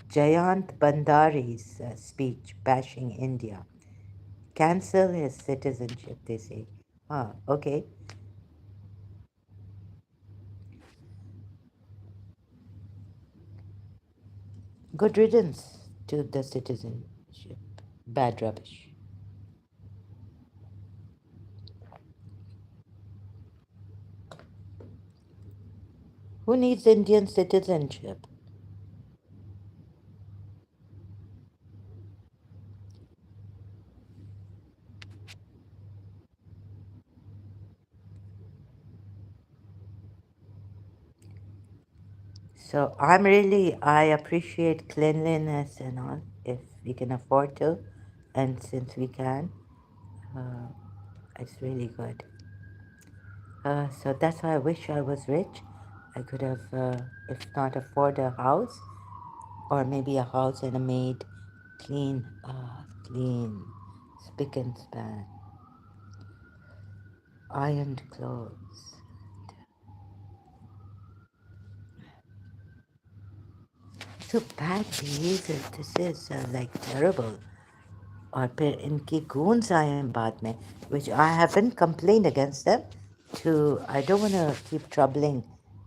Jayant Bandari's speech bashing India. Cancel his citizenship, they say. Ah, okay. Good riddance to the citizenship. Bad rubbish. Who needs Indian citizenship? So I appreciate cleanliness and all if we can afford to, and since we can, uh, it's really good. So that's why I wish I was rich. I could have, if not afford a house, or maybe a house and a maid, clean, clean, spick and span, ironed clothes. So bad behavior, this is like terrible. और फिर इनकी goons आए हैं बाद में, which I haven't complained against them. I don't want to keep troubling,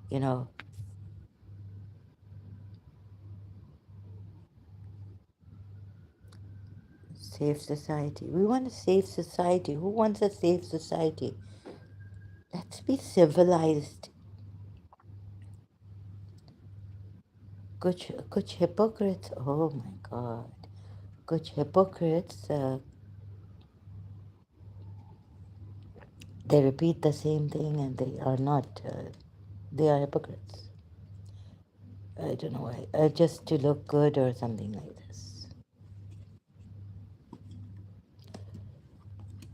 you know, safe society. We want a safe society. Who wants a safe society? Let's be civilized. कुछ hypocrites. Oh my God. कुछ hypocrites. They repeat the same thing and they are not. They are hypocrites. I don't know why. Just to look good or something like this.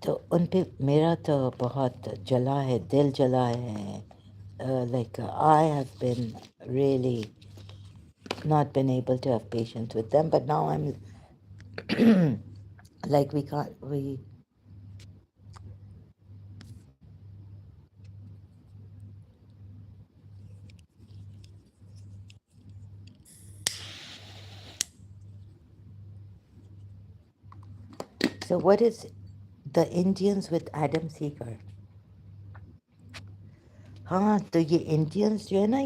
तो उन पे मेरा तो बहुत जला है, दिल जला है. Like I have been really not been able to have patience with them, but now I'm like we can't we. So what is the Indians with Adam Seeger? हाँ तो ये इंडियंस जो है ना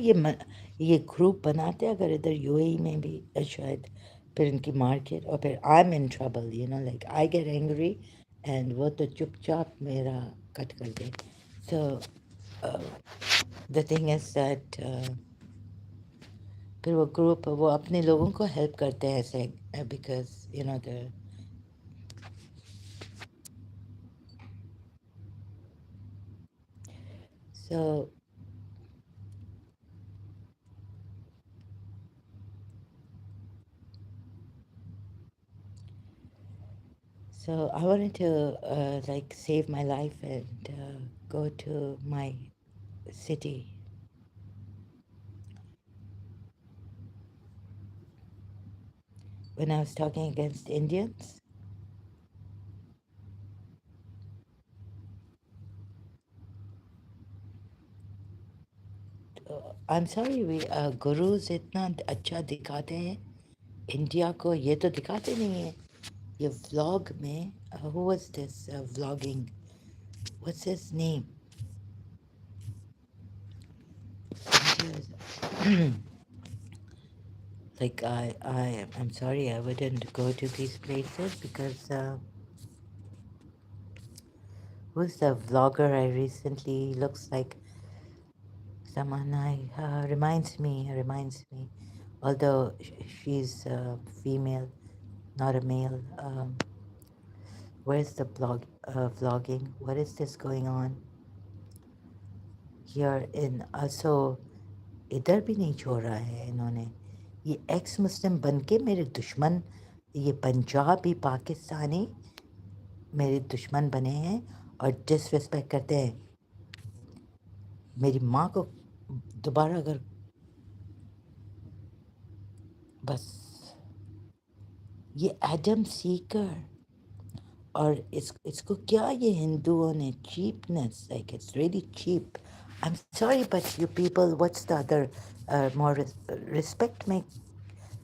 ये ग्रुप बनाते हैं अगर इधर यूएई में भी शायद फिर इनकी मार्केट और फिर I am in trouble you know like I get angry and वो तो चुपचाप मेरा कट कर दे so the thing is that फिर वो ग्रुप वो अपने लोगों को हेल्प करते हैं ऐसे because you know the so So I wanted to like save my life and go to my city. When I was talking against Indians, I'm sorry, we gurus इतना अच्छा दिखाते हैं इंडिया को ये तो दिखाते नहीं है ये vlog में who was this vlogging what's his name like I'm sorry I wouldn't go to these places because who's the vlogger I recently looks like someone I reminds me although she's female not a male where's the vlogging what is this going on here in so इधर भी नहीं छोड़ा है इन्होंने ये x मुस्लिम बन के मेरे दुश्मन ये पंजाबी पाकिस्तानी मेरे दुश्मन बने हैं और डिसरिस्पेक्ट करते हैं मेरी माँ को दोबारा अगर बस ये एडम सीकर और इसको क्या ये हिंदुओं ने cheapness like it's really cheap I am sorry but you people what's the other more respect me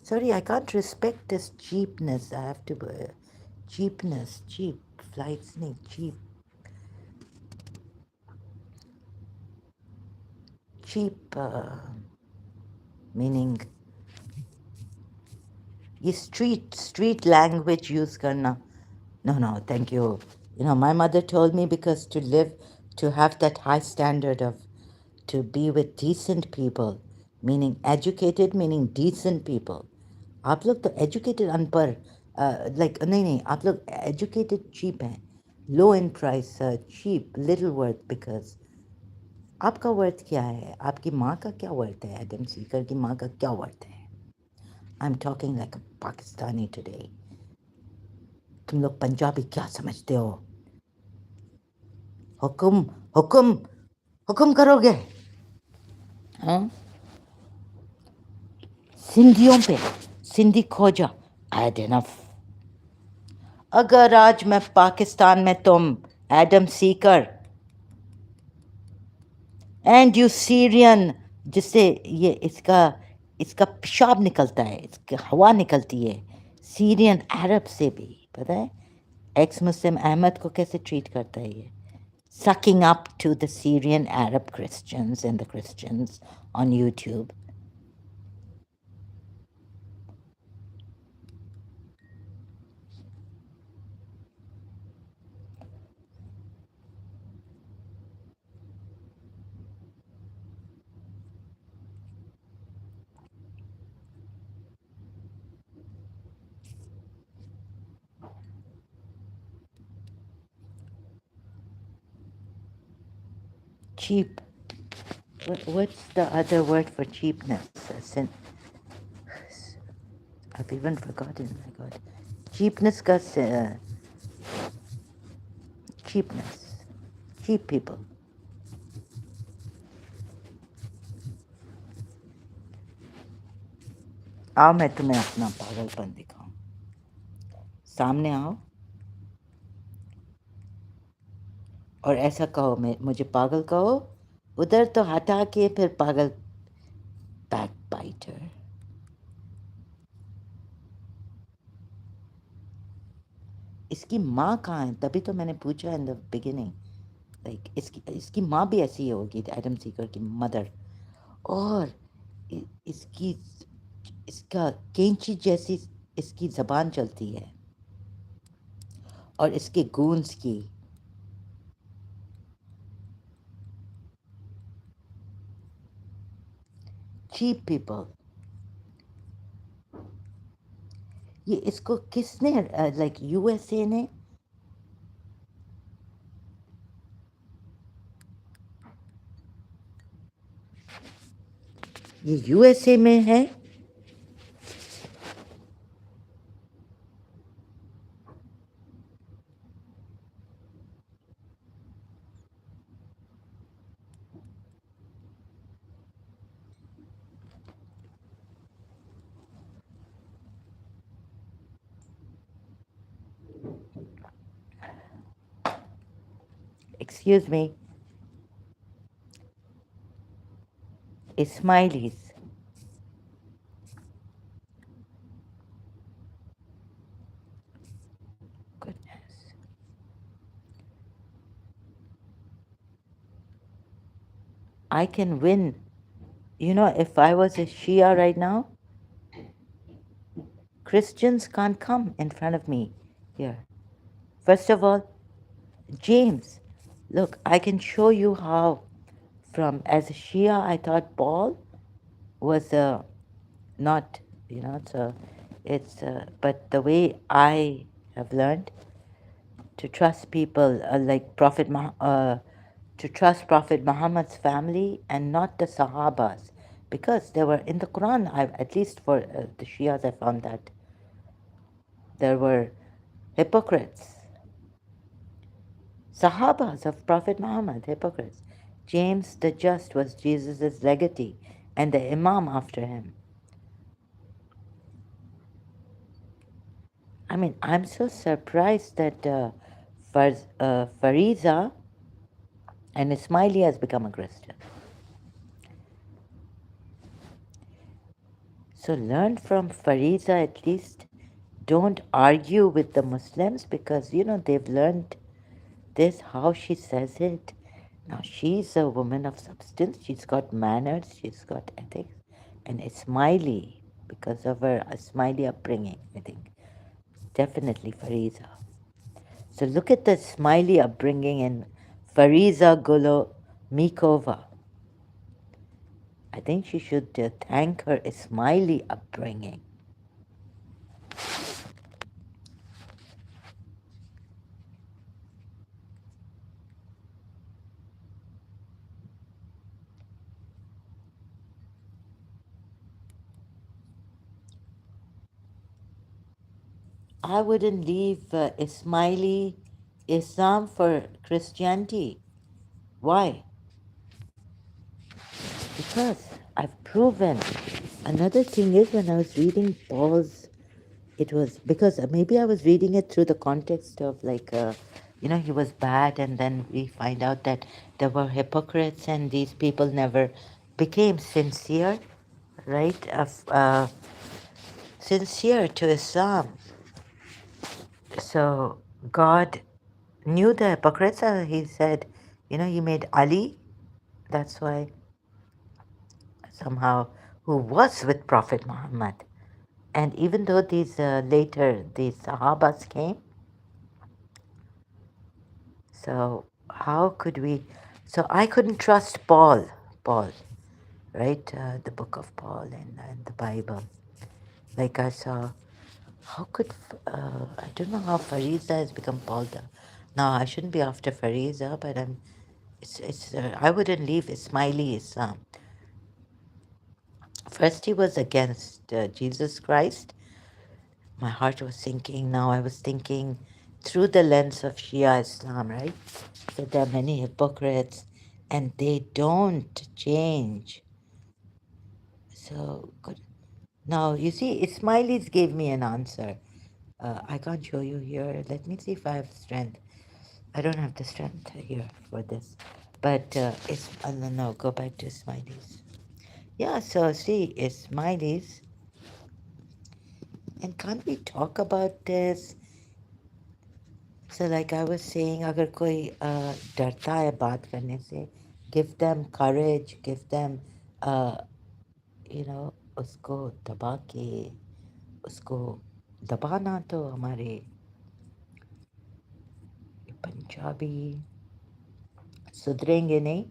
sorry I can't respect this cheapness I have to cheapness cheap flights nahi cheap meaning ये street language use करना no thank you you know my mother told me because to live to have that high standard of to be with decent people, meaning educated, meaning decent people. आप लोग तो educated अनपढ़ like नहीं आप लोग educated cheap हैं, low in price, cheap, little worth because आपका worth क्या है, आपकी माँ का क्या वर्थ है, एडम सीकर की माँ का क्या वर्थ है. I am talking like a Pakistani today. तुम लोग पंजाबी क्या समझते हो? हुक्म हुक्म हुक्म करोगे? हाँ, सिंधियों पे सिंधी खोजा. आई इनफ. अगर आज मैं पाकिस्तान में तुम Adam seeker and you Syrian, जिससे ये इसका इसका पेशाब निकलता है, इसकी हवा निकलती है, सीरियन अरब से भी पता है एक्स मुस्लिम अहमद को कैसे ट्रीट करता है ये, sucking up to the Syrian Arab Christians and the Christians on YouTube. Cheap. What's the other word for cheapness? I've even forgotten. My God, cheapness का cheapness, cheap people. आओ मैं तुम्हें अपना पागलपन दिखाऊं. सामने आओ और ऐसा कहो, मैं मुझे पागल कहो, उधर तो हटा के फिर पागल. बैकबाइटर. इसकी माँ कहाँ है? तभी तो मैंने पूछा इन द बिगिनिंग. लाइक इसकी माँ भी ऐसी होगी, एडम सीकर की मदर. और इसकी इसका कैंची जैसी इसकी ज़बान चलती है, और इसके गूंस की. Cheap people. ये इसको किसने लाइक यूएसए ने ये यूएसए में है. Excuse me. Ismailis. Goodness. I can win. You know, if I was a Shia right now, Christians can't come in front of me here. First of all, James, look, I can show you how from as a Shia I thought Paul was not, you know, so it's but the way I have learned to trust people like to trust Prophet Muhammad's family and not the Sahabas, because they were in the Quran. At least for the Shias, I found that there were hypocrites. Sahabas of Prophet Muhammad, hypocrites. James the Just was Jesus' legatee and the Imam after him. I mean, I'm so surprised that Fariza and Ismaili has become a Christian. So learn from Fariza at least. Don't argue with the Muslims because, you know, they've learned this, how she says it. Now, she's a woman of substance. She's got manners. She's got ethics. And Ismaili, because of her Ismaili upbringing, I think. Definitely Fariza. So look at the Ismaili upbringing in Fariza Golo Mikova. I think she should thank her Ismaili upbringing. I wouldn't leave Ismaili Islam for Christianity. Why? Because I've proven. Another thing is, when I was reading Paul's, it was because maybe I was reading it through the context of like, he was bad, and then we find out that there were hypocrites, and these people never became sincere, right? Sincere to Islam. So God knew the hypocrites. He said, He made Ali. That's why somehow who was with Prophet Muhammad. And even though these Sahabas came, so how could we? So I couldn't trust Paul, right? The book of Paul and the Bible. Like I saw, how could, I don't know how Fariza has become Paul. No, I shouldn't be after Fariza, but I wouldn't leave Ismaili Islam. First, he was against Jesus Christ. My heart was thinking, now I was thinking through the lens of Shia Islam, right? That there are many hypocrites and they don't change. So, good. Now, you see, Ismailis gave me an answer. I can't show you here. Let me see if I have strength. I don't have the strength here for this. But no, go back to Ismailis. Yeah, so see, Ismailis. And can't we talk about this? So like I was saying, अगर कोई डरता है बात करने से, give them courage, give them, uh, उसको दबा के, उसको दबाना तो हमारे पंजाबी सुधरेंगे नहीं.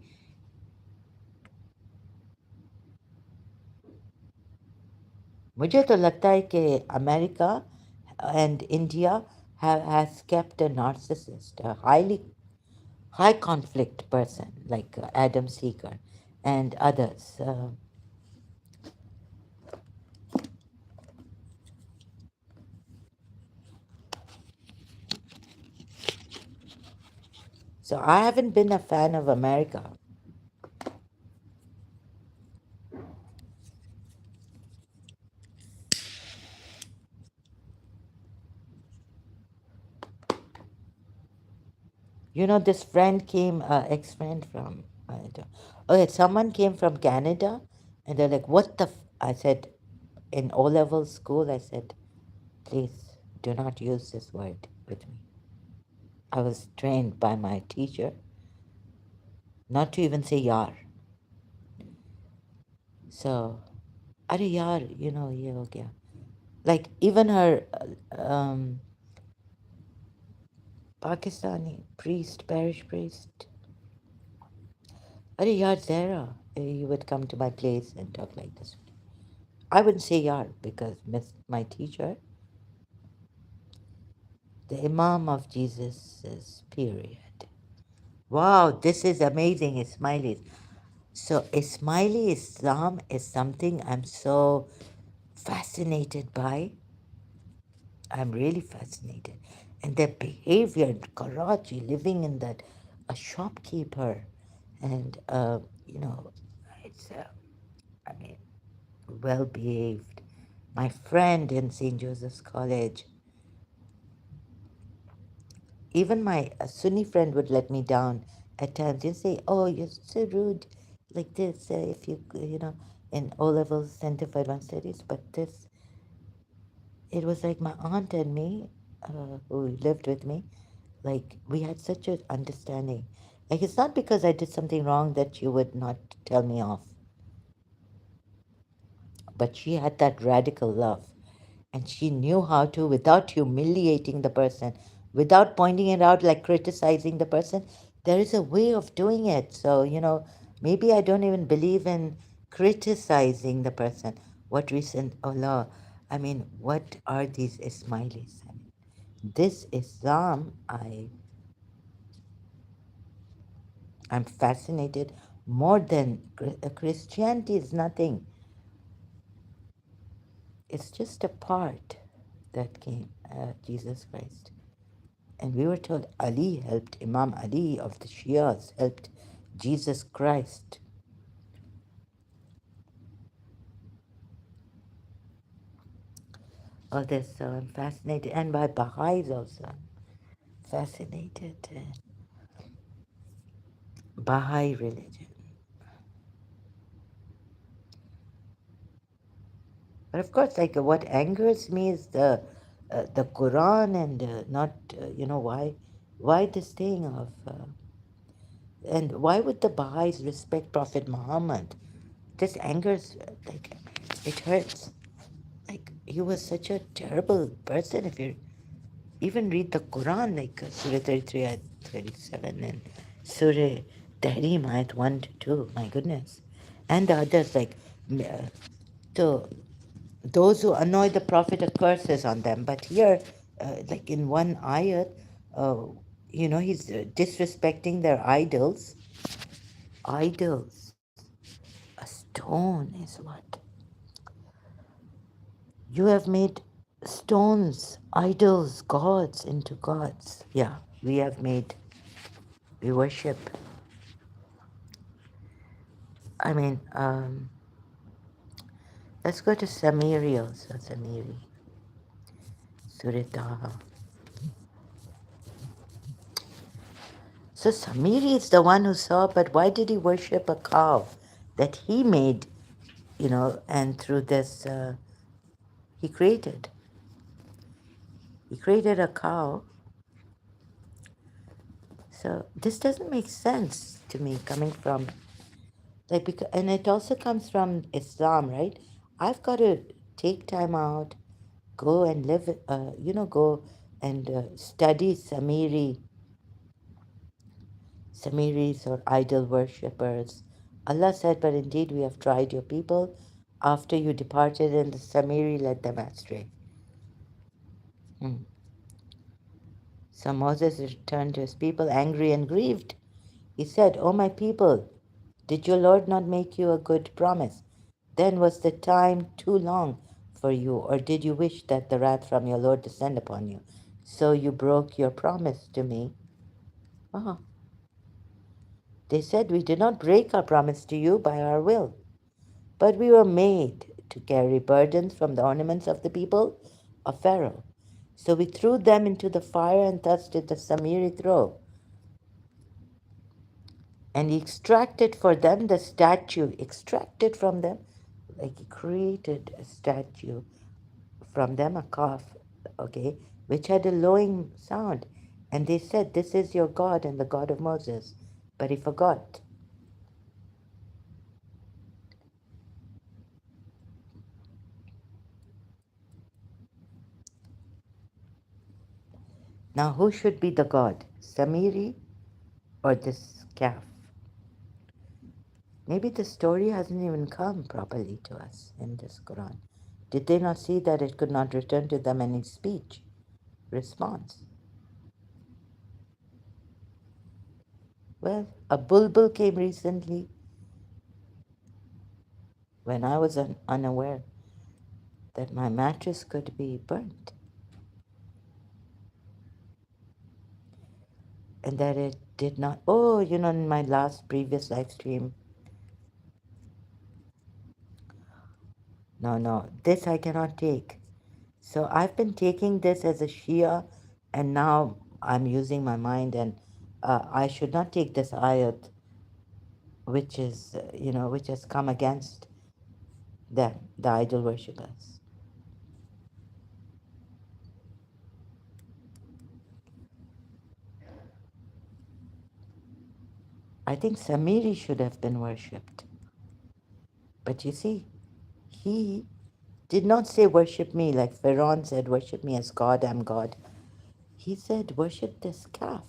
मुझे तो लगता है कि America and India has kept a narcissist, a high conflict person like Adam Seeger and others. So I haven't been a fan of America. This friend came, ex-friend from, okay, someone came from Canada, and they're like, what the, I said, in O-level school, I said, please do not use this word with me. I was trained by my teacher not to even say yar. So, अरे यार, ये हो गया. Like, even her Pakistani priest, parish priest, अरे यार, Zara, you would come to my place and talk like this. I wouldn't say yar because my teacher, the Imam of Jesus' period. Wow, this is amazing, Ismailis. So, Ismaili Islam is something I'm so fascinated by. I'm really fascinated. And their behavior in Karachi, living in that, a shopkeeper, and, it's, I mean, well behaved. My friend in St. Joseph's College, even my Sunni friend would let me down at times. He'd say, "Oh, you're so rude, like this. If in O levels, Center for Advanced Studies." But this, it was like my aunt and me, who lived with me. Like we had such an understanding. Like it's not because I did something wrong that you would not tell me off, but she had that radical love. And she knew how to, without humiliating the person, without pointing it out, like criticizing the person, there is a way of doing it. So, maybe I don't even believe in criticizing the person. What recent Allah? I mean, what are these Ismailis? I mean, this Islam, I'm fascinated more than Christianity is nothing. It's just a part that came, Jesus Christ. And we were told Ali helped, Imam Ali of the Shias helped Jesus Christ. Oh, this, so I'm fascinated. And by Baha'is also. Fascinated. Baha'i religion. But of course, like what angers me is the Quran and not, why this thing of, and why would the Baha'is respect Prophet Muhammad? This angers, like, it hurts. Like, he was such a terrible person. If you even read the Quran, like Surah 33, Ayat 37, and Surah Tahrim, Ayat 1 to 2, my goodness. And the others, like, so those who annoy the Prophet, a curse is on them. But here, like in one ayat, uh, he's disrespecting their idols. Idols. A stone is what? You have made stones, idols, gods into gods. Yeah, we worship. I mean, let's go to Samiri also. Samiri. Suritaha. So Samiri is the one who saw, but why did he worship a cow that he made, and through this, he created? He created a cow. So this doesn't make sense to me coming from, like, because, and it also comes from Islam, right? I've got to take time out, go and live, go and study Samiris or idol worshippers. Allah said, but indeed we have tried your people. After you departed, and the Samiri led them astray. So Moses returned to his people angry and grieved. He said, O my people, did your Lord not make you a good promise? Then was the time too long for you, or did you wish that the wrath from your Lord descend upon you? So you broke your promise to me. Ah, they said, we did not break our promise to you by our will, but we were made to carry burdens from the ornaments of the people of Pharaoh. So we threw them into the fire, and thus did the Samiri throw. And he extracted for them the statue, extracted from them, like he created a statue from them, a calf, okay, which had a lowing sound. And they said, this is your God and the God of Moses. But he forgot. Now, who should be the God? Samiri or this calf? Maybe the story hasn't even come properly to us in this Quran. Did they not see that it could not return to them any speech, response? Well, a bulbul came recently when I was unaware that my mattress could be burnt and that it did not. Oh, in my last previous live stream. No, this I cannot take. So I've been taking this as a Shia, and now I'm using my mind, and I should not take this ayat, which is, which has come against them, the idol worshippers. I think Samiri should have been worshipped. But you see, he did not say worship me like Pharaoh said, worship me as God, I'm God. He said, worship this calf.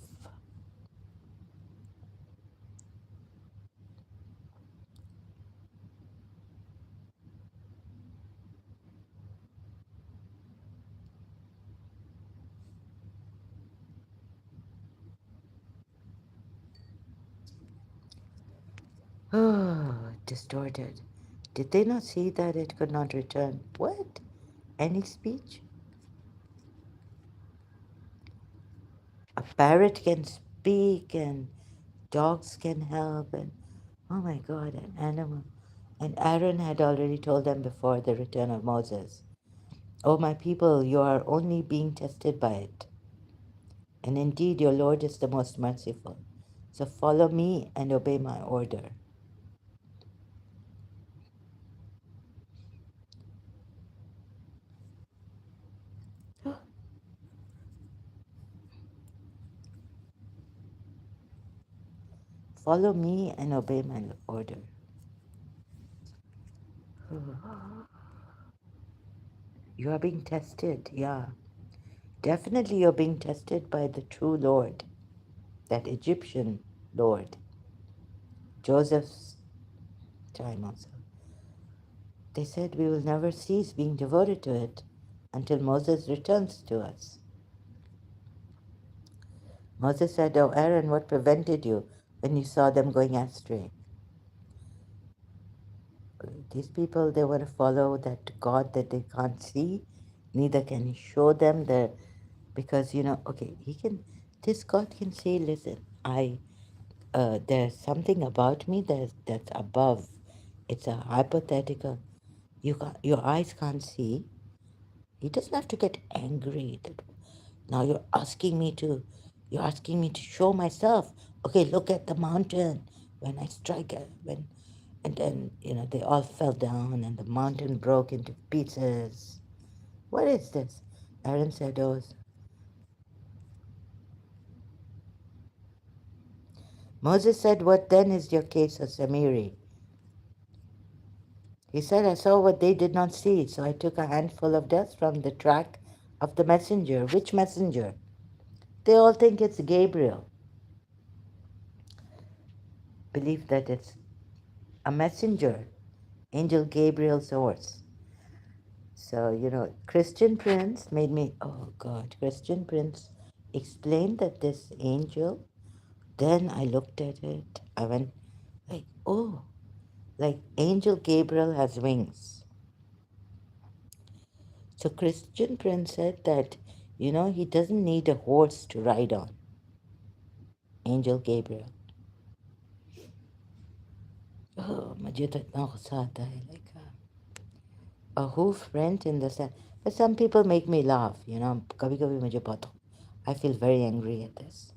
distorted. Did they not see that it could not return? What? Any speech? A parrot can speak and dogs can help and oh my God, an animal. And Aaron had already told them before the return of Moses, "O my people, you are only being tested by it. And indeed, your Lord is the most merciful. So follow me and obey my order." Follow me and obey my order. You are being tested, yeah. Definitely you're being tested by the true Lord, that Egyptian Lord. Joseph's time also. They said we will never cease being devoted to it until Moses returns to us. Moses said, "Oh Aaron, what prevented you when you saw them going astray?" These people, they want to follow that God that they can't see, neither can he show them the, because, okay, this God can say, "Listen, there's something about me that's above. It's a hypothetical. Your eyes can't see." He doesn't have to get angry that now you're asking me to show myself. Okay, look at the mountain when I strike it, and then they all fell down and the mountain broke into pieces. What is this? Aaron said, "Oh, Moses said, what then is your case, O Samiri?" He said, "I saw what they did not see, so I took a handful of dust from the track of the messenger." Which messenger? They all think it's Gabriel. Believe that it's a messenger, Angel Gabriel's horse. So, Christian Prince made me, oh God, Christian Prince explained that this angel, then I looked at it, I went like, oh, like Angel Gabriel has wings. So Christian Prince said that, he doesn't need a horse to ride on, Angel Gabriel. Oh, मुझे तो इतना गुस्सा आता है, like a hoof print in the sand. But some people make me laugh, कभी कभी मुझे बहुत, I feel very angry at this.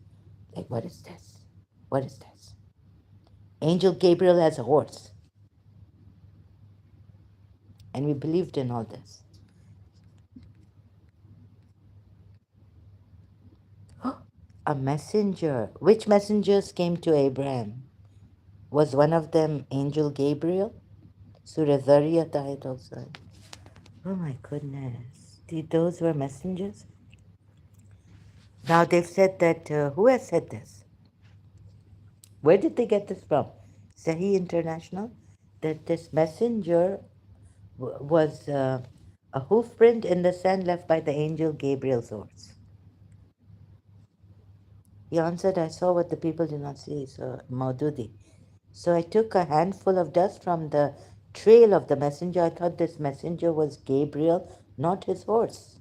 Like, what is this? What is this? Angel Gabriel has a horse. And we believed in all this. A messenger. Which messengers came to Abraham? Was one of them Angel Gabriel? Surah Zariyat ayat also. Oh my goodness. Those were messengers? Now they've said that, who has said this? Where did they get this from? Sahih International? That this messenger was a hoof print in the sand left by the angel Gabriel's horse. He answered, "I saw what the people did not see." So, Maududi. So I took a handful of dust from the trail of the messenger. I thought this messenger was Gabriel, not his horse.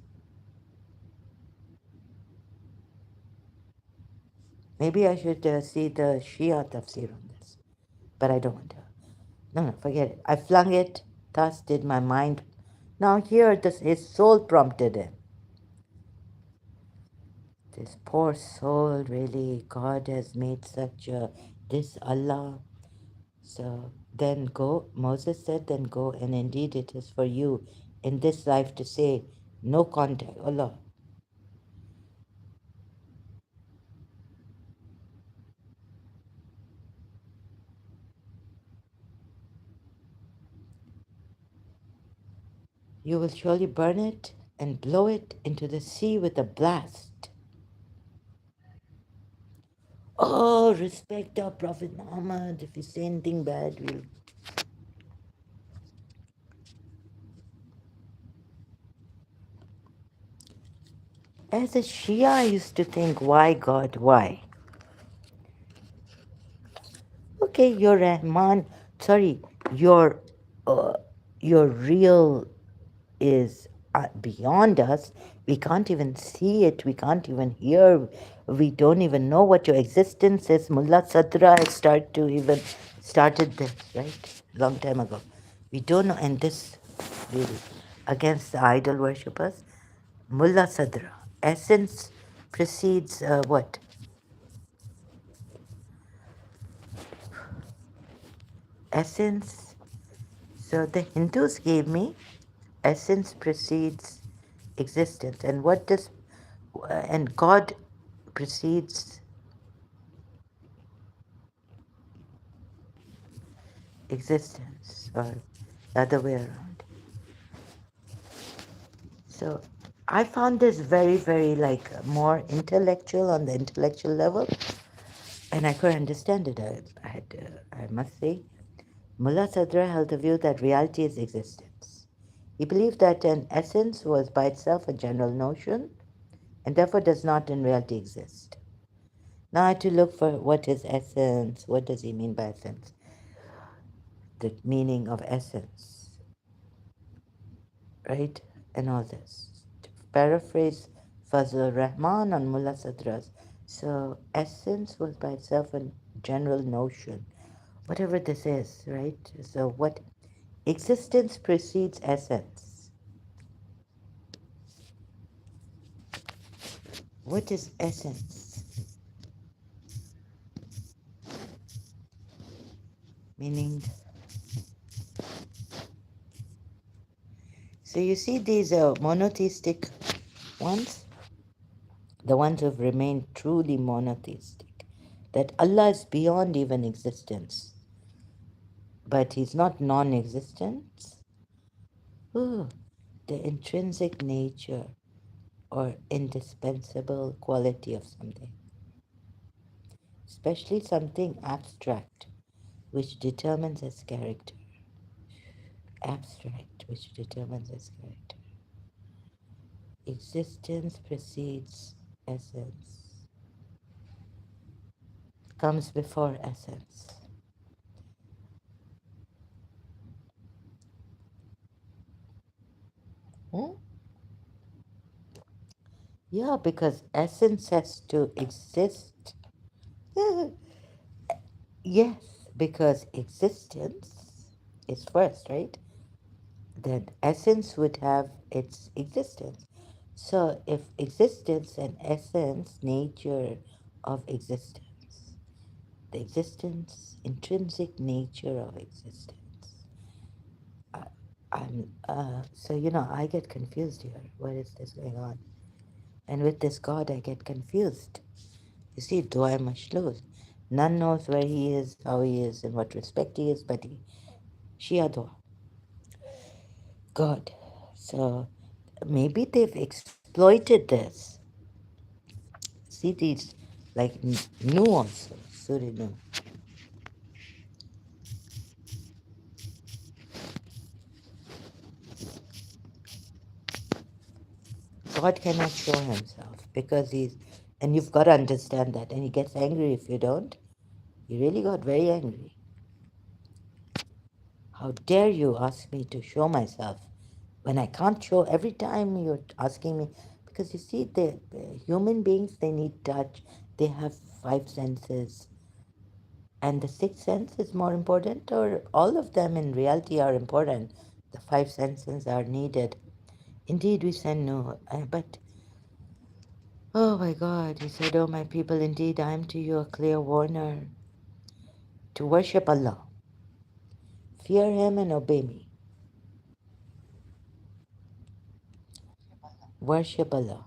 Maybe I should see the Shia tafsir on this, but I don't want to. No, forget it. I flung it. Thus did my mind. Now here, his soul prompted him. This poor soul, really, God has made this Allah. So then go, Moses said, then go, and indeed it is for you in this life to say, no contact, Allah. You will surely burn it and blow it into the sea with a blast. Oh, respect our Prophet Muhammad. If you say anything bad, we'll... As a Shia, I used to think, why God, why? Okay, you're Rahman. Sorry, your uh, your real is beyond us. We can't even see it. We can't even hear. We don't even know what your existence is. Mullah Sadra has started this, right? Long time ago. We don't know, and this really against the idol worshippers. Mullah Sadra. Essence precedes what? Essence. So the Hindus gave me essence precedes existence. And what does, and God precedes existence, or the other way around. So I found this very, very like more intellectual on the intellectual level, and I couldn't understand it. I must say, Mullah Sadra held the view that reality is existence. He believed that an essence was by itself a general notion and therefore does not in reality exist. Now I had to look for what is essence, what does he mean by essence, the meaning of essence, right? And all this. To paraphrase Fazlur Rahman on Mullah Sadra's. So essence was by itself a general notion, whatever this is, right? So what existence precedes essence. What is essence? Meaning, so you see these monotheistic ones, the ones who've remained truly monotheistic, that Allah is beyond even existence, but He's not non existence. Ooh, the intrinsic nature or indispensable quality of something, especially something abstract, which determines its character. Abstract, which determines its character. Existence precedes essence, comes before essence. Hmm? Yeah, because essence has to exist. Yes, because existence is first, right? Then essence would have its existence. So if existence and essence, nature of existence, the existence, intrinsic nature of existence. I, so I get confused here. What is this going on? And with this God, I get confused. You see, Dua Mashluz. None knows where he is, how he is, in what respect he is, but Shia Dua. God. So maybe they've exploited this. See these, like Nu also, Surya Nu. God cannot show himself because and you've got to understand that. And he gets angry if you don't. He really got very angry. How dare you ask me to show myself when I can't show every time you're asking me? Because you see, the human beings, they need touch. They have five senses. And the sixth sense is more important, or all of them in reality are important. The five senses are needed. Indeed, we said no. But, oh my God, he said, oh my people, indeed I am to you a clear warner to worship Allah. Fear Him and obey me. Worship Allah.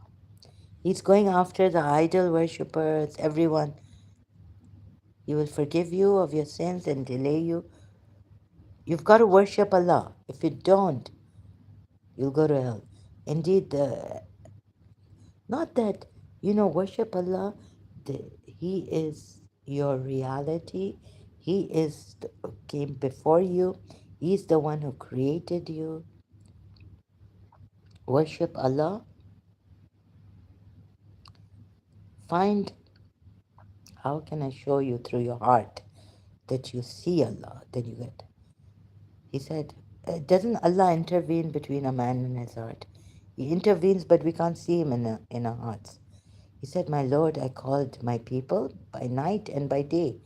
He's going after the idol worshippers, everyone. He will forgive you of your sins and delay you. You've got to worship Allah. If you don't, you'll go to hell. Indeed, not that, worship Allah. He is your reality. He came before you. He's the one who created you. Worship Allah. Find how can I show you through your heart that you see Allah. Then you get. He said, doesn't Allah intervene between a man and his heart? He intervenes, but we can't see him in our hearts. He said, my Lord, I called my people by night and by day.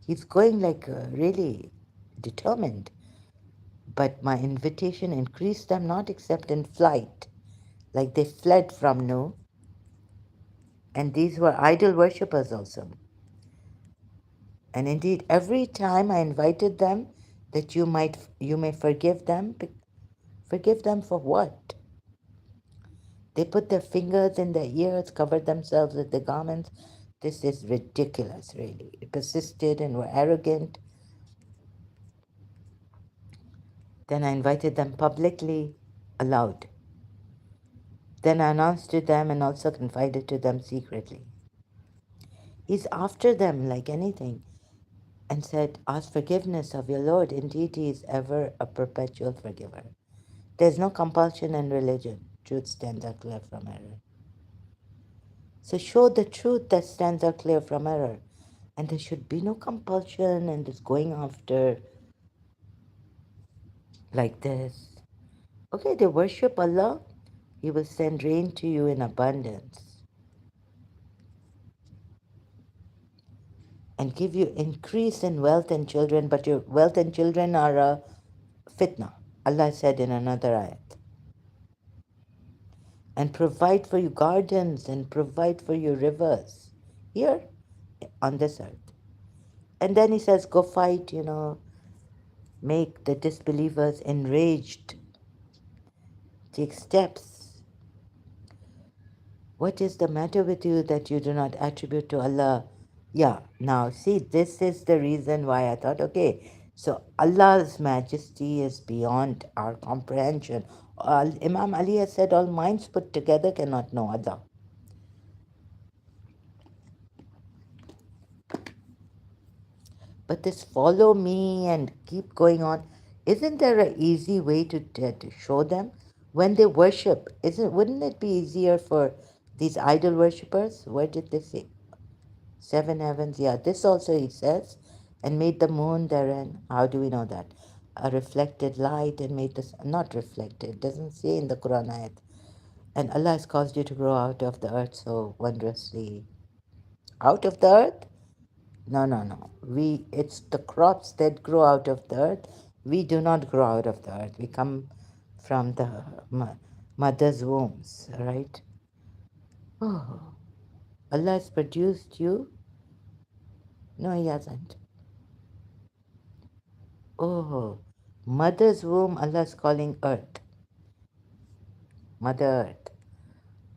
He's going like really determined. But my invitation increased them not except in flight, like they fled from Nu. And these were idol worshippers also. And indeed, every time I invited them that you may forgive them. Forgive them for what? They put their fingers in their ears, covered themselves with their garments. This is ridiculous, really. They persisted and were arrogant. Then I invited them publicly, aloud. Then I announced to them and also confided to them secretly. He's after them like anything and said, ask forgiveness of your Lord. Indeed, he is ever a perpetual forgiver. There's no compulsion in religion. Truth stands out clear from error. So show the truth that stands out clear from error. And there should be no compulsion and this going after like this. Okay, they worship Allah. He will send rain to you in abundance and give you increase in wealth and children, but your wealth and children are a fitna. Allah said in another ayat. And provide for you gardens and provide for you rivers here on this earth. And then he says, go fight, make the disbelievers enraged, take steps. What is the matter with you that you do not attribute to Allah? Yeah, now see, this is the reason why I thought, okay, so Allah's majesty is beyond our comprehension. Imam Ali has said, all minds put together cannot know Allah. But this follow me and keep going on, isn't there an easy way to show them? When they worship, wouldn't it be easier for these idol worshippers? Where did they say? Seven heavens, yeah, this also he says, and made the moon therein. How do we know that? A reflected light and made this, not reflected, it doesn't say in the Quran ayat. And Allah has caused you to grow out of the earth so wondrously. Out of the earth? No, no, no. It's the crops that grow out of the earth. We do not grow out of the earth. We come from the mother's wombs, right? Oh, Allah has produced you? No, He hasn't. Oh, mother's womb, Allah is calling earth. Mother earth.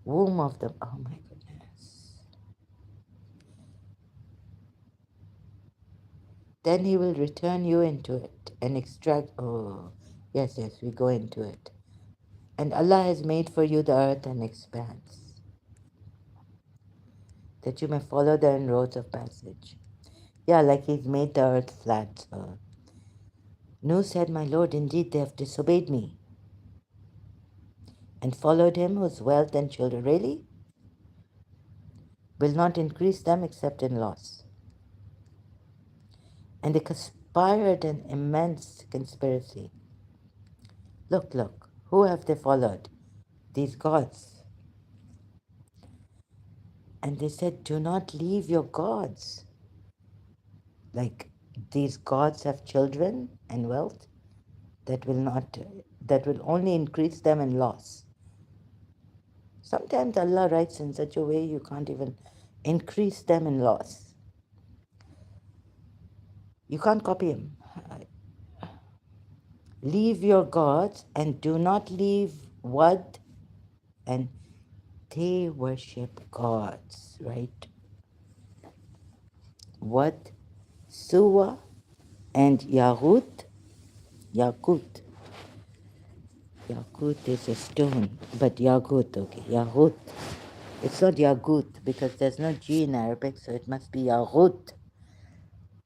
Womb of the, oh my goodness. Then He will return you into it and extract, oh, yes, we go into it. And Allah has made for you the earth and expanse, that you may follow their roads of passage. Yeah, like He's made the earth flat. So. No, said my Lord, indeed they have disobeyed me and followed him whose wealth and children really will not increase them except in loss. And they conspired an immense conspiracy. Look, who have they followed? These gods. And they said, do not leave your gods. Like these gods have children and wealth that will only increase them in loss. Sometimes Allah writes in such a way you can't even increase them in loss. You can't copy Him. Leave your gods and do not leave what? And they worship gods, right? What? Suwa and Yahut. Yakut. Yakut is a stone, but Yagut, okay, Yahut. It's not Yagut because there's no G in Arabic, so it must be Yahut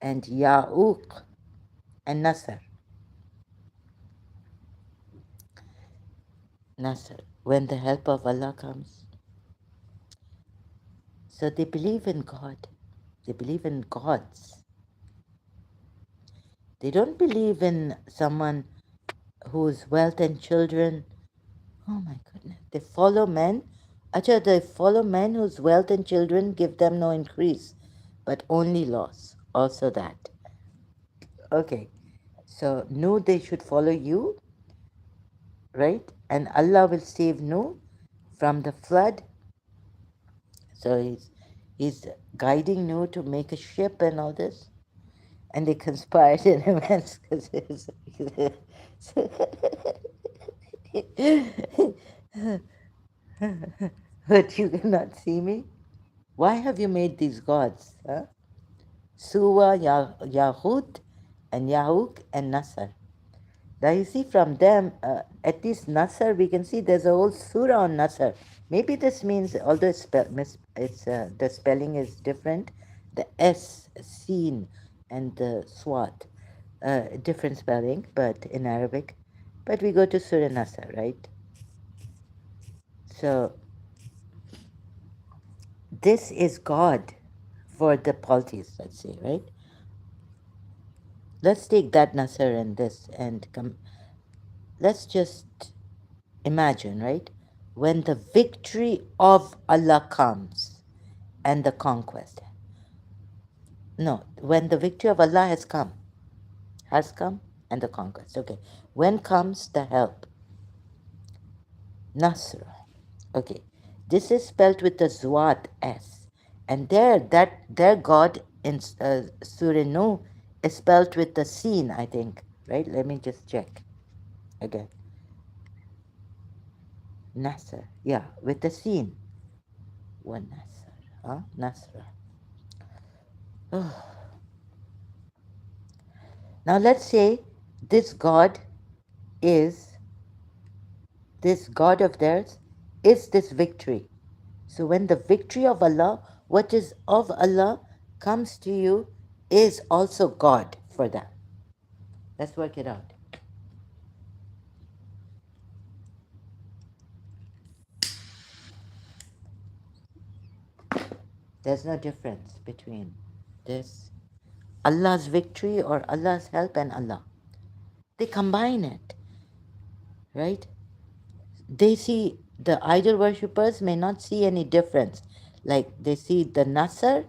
and Ya'uq and Nasr. Nasr, when the help of Allah comes. So they believe in God. They believe in gods. They don't believe in someone whose wealth and children, oh my goodness, they follow men. Acha, they follow men whose wealth and children give them no increase, but only loss. Also that. Okay, so no, they should follow you, right? And Allah will save Nuh from the flood. So he's guiding Nuh to make a ship and all this. And they conspired in advance because but you cannot see me. Why have you made these gods? Huh? Suwa, Yahut, and Yahuk, and Nasser. Now you see from them, at least Nasser, we can see there's a whole surah on Nasser. Maybe this means, although the spelling is different, the S, Seen, and the Swat, different spelling, but in Arabic. But we go to Surah Nasser, right? So this is God for the polytheists, let's say, right? Let's take that Nasser and this and come. Let's just imagine, right? When the victory of Allah comes and the conquest. No, when the victory of Allah has come and the conquest. Okay. When comes the help? Nasr. Okay. This is spelled with the Zwat S. And their God in Surah Nuh is spelled with the Seen, I think. Right? Let me just check again. Nasr. Yeah, with the Seen. One Nasr. Huh? Nasr. Oh. Now let's say this God of theirs is this victory. So when the victory of Allah, what is of Allah comes to you, is also God for them. Let's work it out. There's no difference between this Allah's victory or Allah's help and Allah. They combine it, right? They see the idol worshippers may not see any difference. Like they see the Nasr,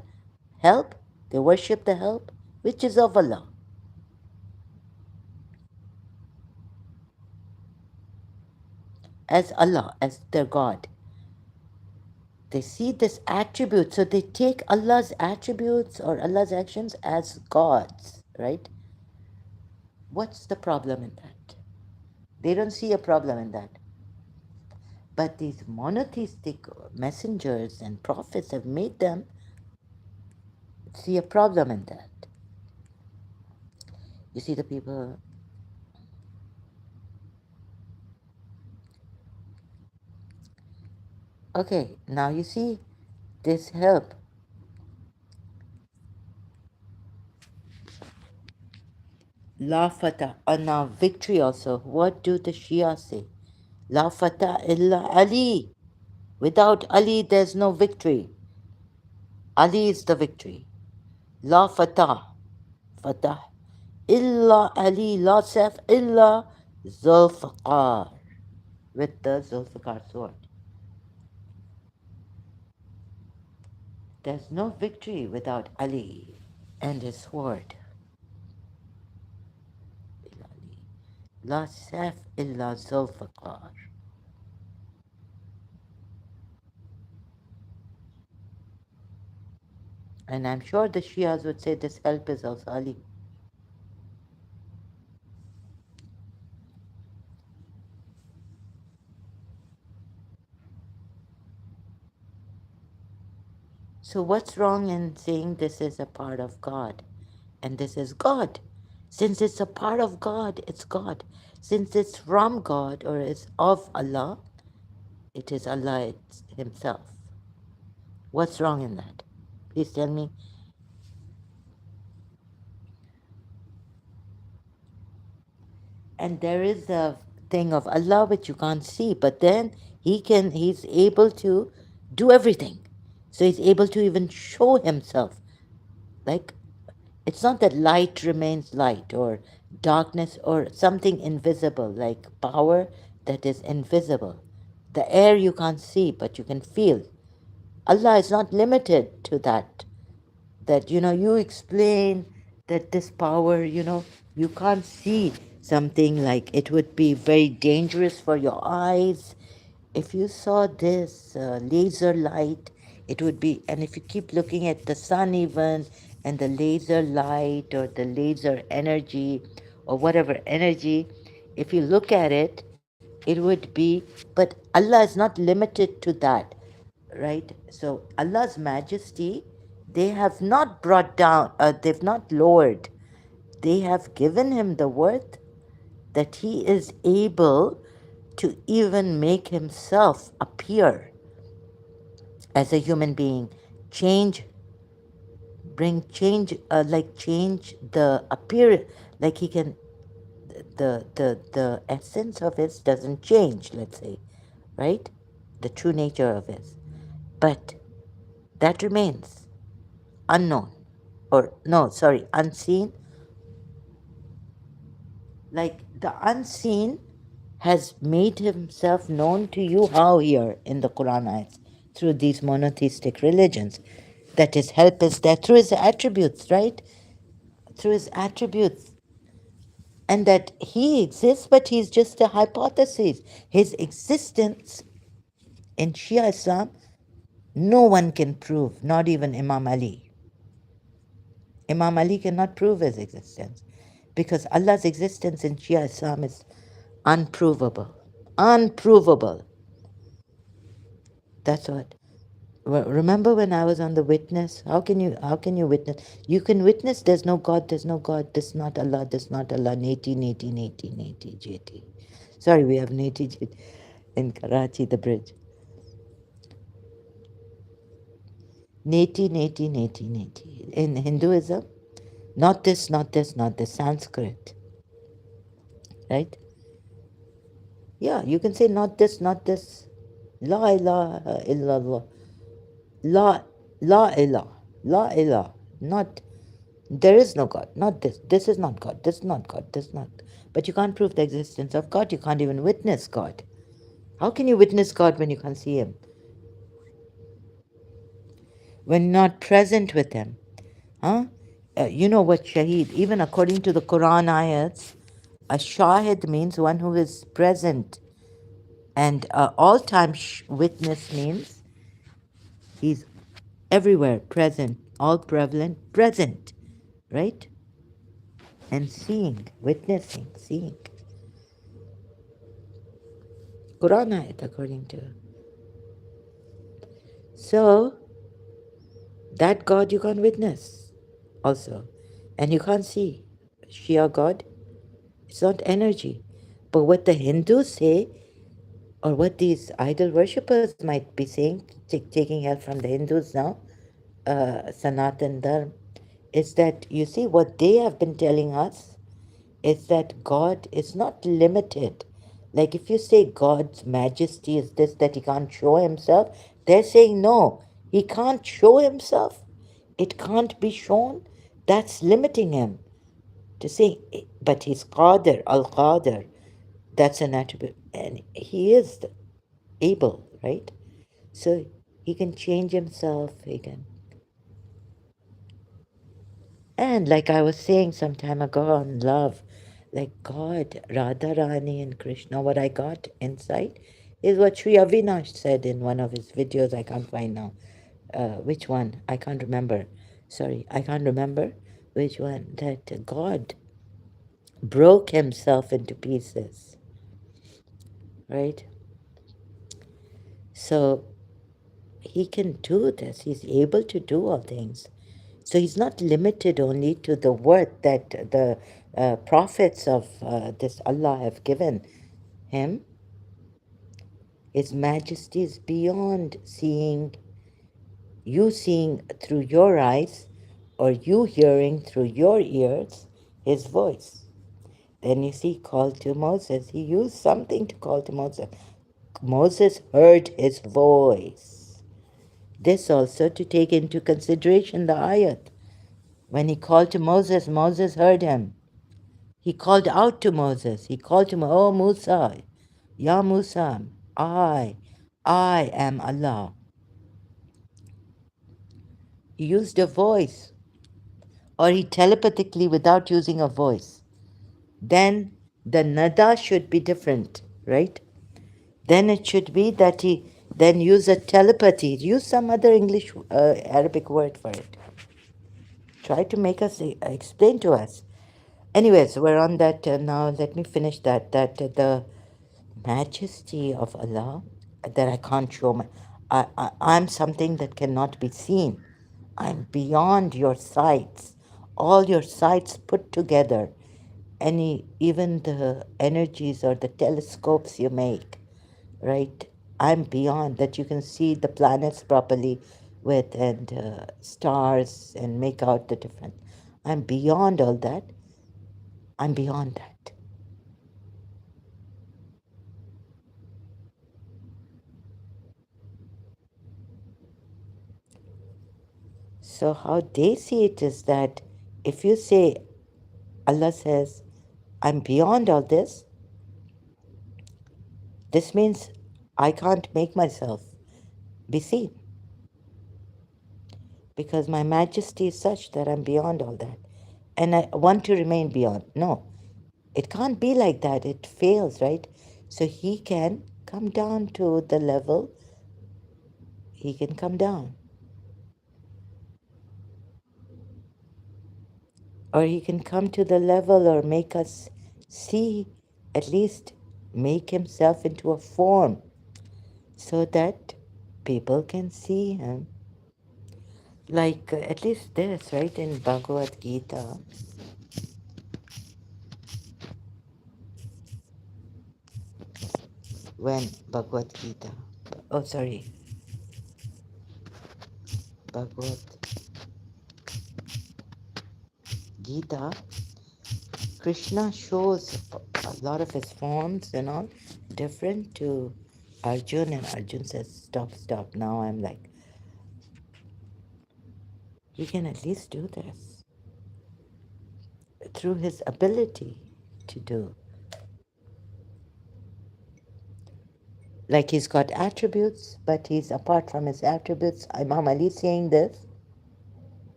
help, they worship the help, which is of Allah. As Allah, as their God. They see this attribute, so they take Allah's attributes or Allah's actions as gods, right? What's the problem in that? They don't see a problem in that. But these monotheistic messengers and prophets have made them see a problem in that. You see the people. Okay, now you see this help. La Fatah, and now victory also. What do the Shia say? La Fatah illa Ali. Without Ali, there's no victory. Ali is the victory. La Fatah, Fatah, illa Ali, la Saf, illa Zulfiqar, with the Zulfiqar sword. There's no victory without Ali and his sword. La Saf, illa Zulfiqar. And I'm sure the Shias would say this help is also Ali. So what's wrong in saying this is a part of God and this is God? Since it's a part of God, it's God. Since it's from God or it's of Allah, it is Allah Himself. What's wrong in that? Please tell me. And there is a thing of Allah which you can't see, but then He's able to do everything. So He's able to even show Himself. Like, it's not that light remains light or darkness or something invisible, like power that is invisible. The air you can't see, but you can feel. Allah is not limited to that. That, you explain that this power, you can't see something, like it would be very dangerous for your eyes. If you saw this laser light, it would be, and if you keep looking at the sun even, and the laser light or the laser energy or whatever energy, if you look at it, it would be, but Allah is not limited to that, right? So Allah's majesty, they have not brought down, they've not lowered, they have given him the worth that he is able to even make himself appear as a human being, change, bring change, like change the appear, like he can, the essence of it doesn't change, let's say, right? The true nature of it, but that remains unknown, or no, sorry, unseen. Like the unseen has made himself known to you how here in the Quran ayats, through these monotheistic religions. That his help is there through his attributes, right? Through his attributes. And that he exists, but he's just a hypothesis. His existence in Shia Islam, no one can prove, not even Imam Ali. Imam Ali cannot prove his existence because Allah's existence in Shia Islam is unprovable. Unprovable. That's what. Remember when I was on the witness? How can you witness? You can witness there's no God, there's no God, this not Allah, this not Allah, neti, neti, neti, neti, jeti. Sorry, we have neti jeti in Karachi, the bridge. Neti, neti, neti, neti. In Hinduism, not this, not this, not this, Sanskrit. Right? Yeah, you can say not this, not this. La ilaha illallah. La, la ilah. La ilah. Not, there is no God. Not this. This is not God. This is not God. This is not. But you can't prove the existence of God. You can't even witness God. How can you witness God when you can't see Him? When you're not present with Him. Huh? You know what Shaheed, even according to the Quran ayats, a Shahid means one who is present. And all-time witness means he's everywhere, present, all prevalent, present, right? And seeing, witnessing, seeing. Quran ayat according to. So, that God you can't witness also. And you can't see. Shia God, it's not energy. But what the Hindus say, or what these idol worshippers might be saying, taking help from the Hindus now, Sanatan Dharma, is that, you see, what they have been telling us is that God is not limited. Like if you say God's majesty is this, that he can't show himself, they're saying no, he can't show himself. It can't be shown. That's limiting him. To say, but he's Qadir, Al-Qadir, that's an attribute. And he is able, right? So he can change himself, he can. And like I was saying some time ago on love, like God, Radharani and Krishna, what I got inside is what Sri Avinash said in one of his videos. I can't find now. Which one? I can't remember. Sorry, I can't remember which one. That God broke himself into pieces, right? So he can do this. He's able to do all things. So he's not limited only to the word that the prophets of this Allah have given him. His majesty is beyond you seeing through your eyes, or you hearing through your ears his voice. Then you see, called to Moses. He used something to call to Moses. Moses heard his voice. This also to take into consideration the ayat. When he called to Moses, Moses heard him. He called out to Moses. He called to him, "Oh Musa, Ya Musa, I am Allah." He used a voice, or he telepathically without using a voice. Then the nada should be different, right? Then it should be that he then use a telepathy. Use some other English, Arabic word for it. Try to make us explain to us. Anyways, we're on that now. Let me finish that. The majesty of Allah that I can't show. I'm something that cannot be seen. I'm beyond your sights. All your sights put together, even the energies or the telescopes you make, right? I'm beyond that. You can see the planets properly with and stars and make out the different. I'm beyond all that. I'm beyond that. So how they see it is that if you say, Allah says, I'm beyond all this means I can't make myself be seen because my majesty is such that I'm beyond all that. And I want to remain beyond. No, it can't be like that. It fails, right? So he can come down to the level, he can come down. Or he can come to the level or make us see, at least make himself into a form so that people can see him. Like at least this, right, in Bhagavad Gita. When Bhagavad Gita, oh sorry, Bhagavad Gita, Krishna shows a lot of his forms and all different to Arjun, and Arjun says, stop, stop. Now I'm like, he can at least do this through his ability to do. Like he's got attributes, but he's apart from his attributes. Imam Ali saying this.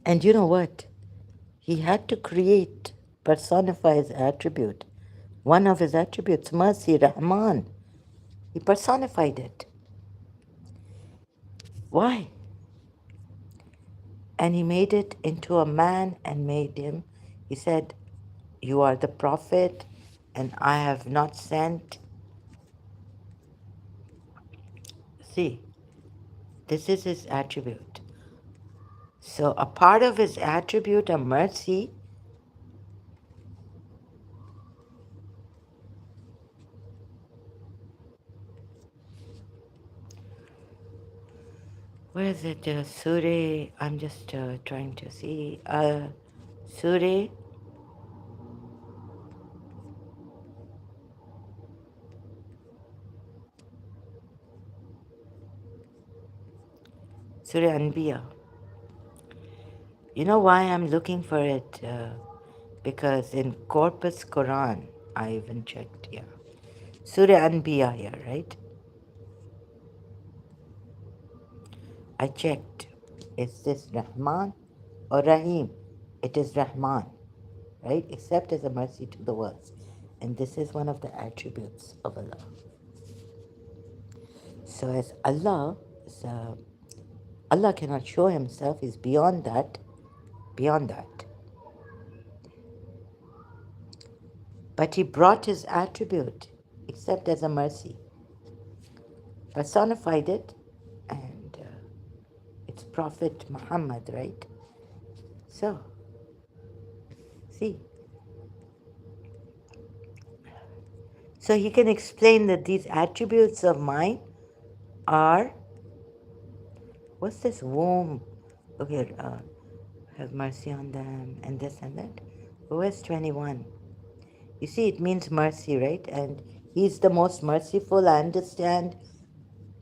And you know what? He had to create, personify his attribute. One of his attributes, mercy, Rahman. He personified it. Why? And he made it into a man and made him. He said, you are the prophet, and I have not sent. See, this is his attribute. So a part of his attribute of mercy, where is it? Surah, I'm just trying to see. Surah, Surah Anbiya. You know why I'm looking for it? Because in Corpus Quran, I even checked, yeah. Surah Anbiya here, right? I checked. Is this Rahman or Rahim? It is Rahman, right? Except as a mercy to the worlds. And this is one of the attributes of Allah. So as Allah, Allah cannot show himself, he's beyond that, beyond that. But he brought his attribute, except as a mercy, personified it, and it's Prophet Muhammad, right? So, see. So he can explain that these attributes of mine are, what's this womb? Okay, have mercy on them, and this and that. OS 21. You see, it means mercy, right? And he's the most merciful, I understand.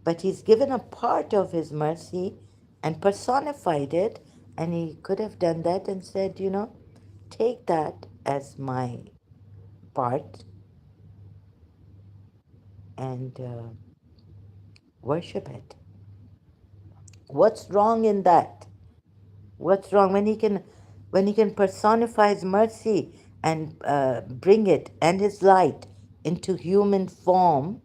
But he's given a part of his mercy and personified it And he could have done that and said, take that as my part and worship it. What's wrong in that? What's wrong when he can personify his mercy and bring it and his light into human form?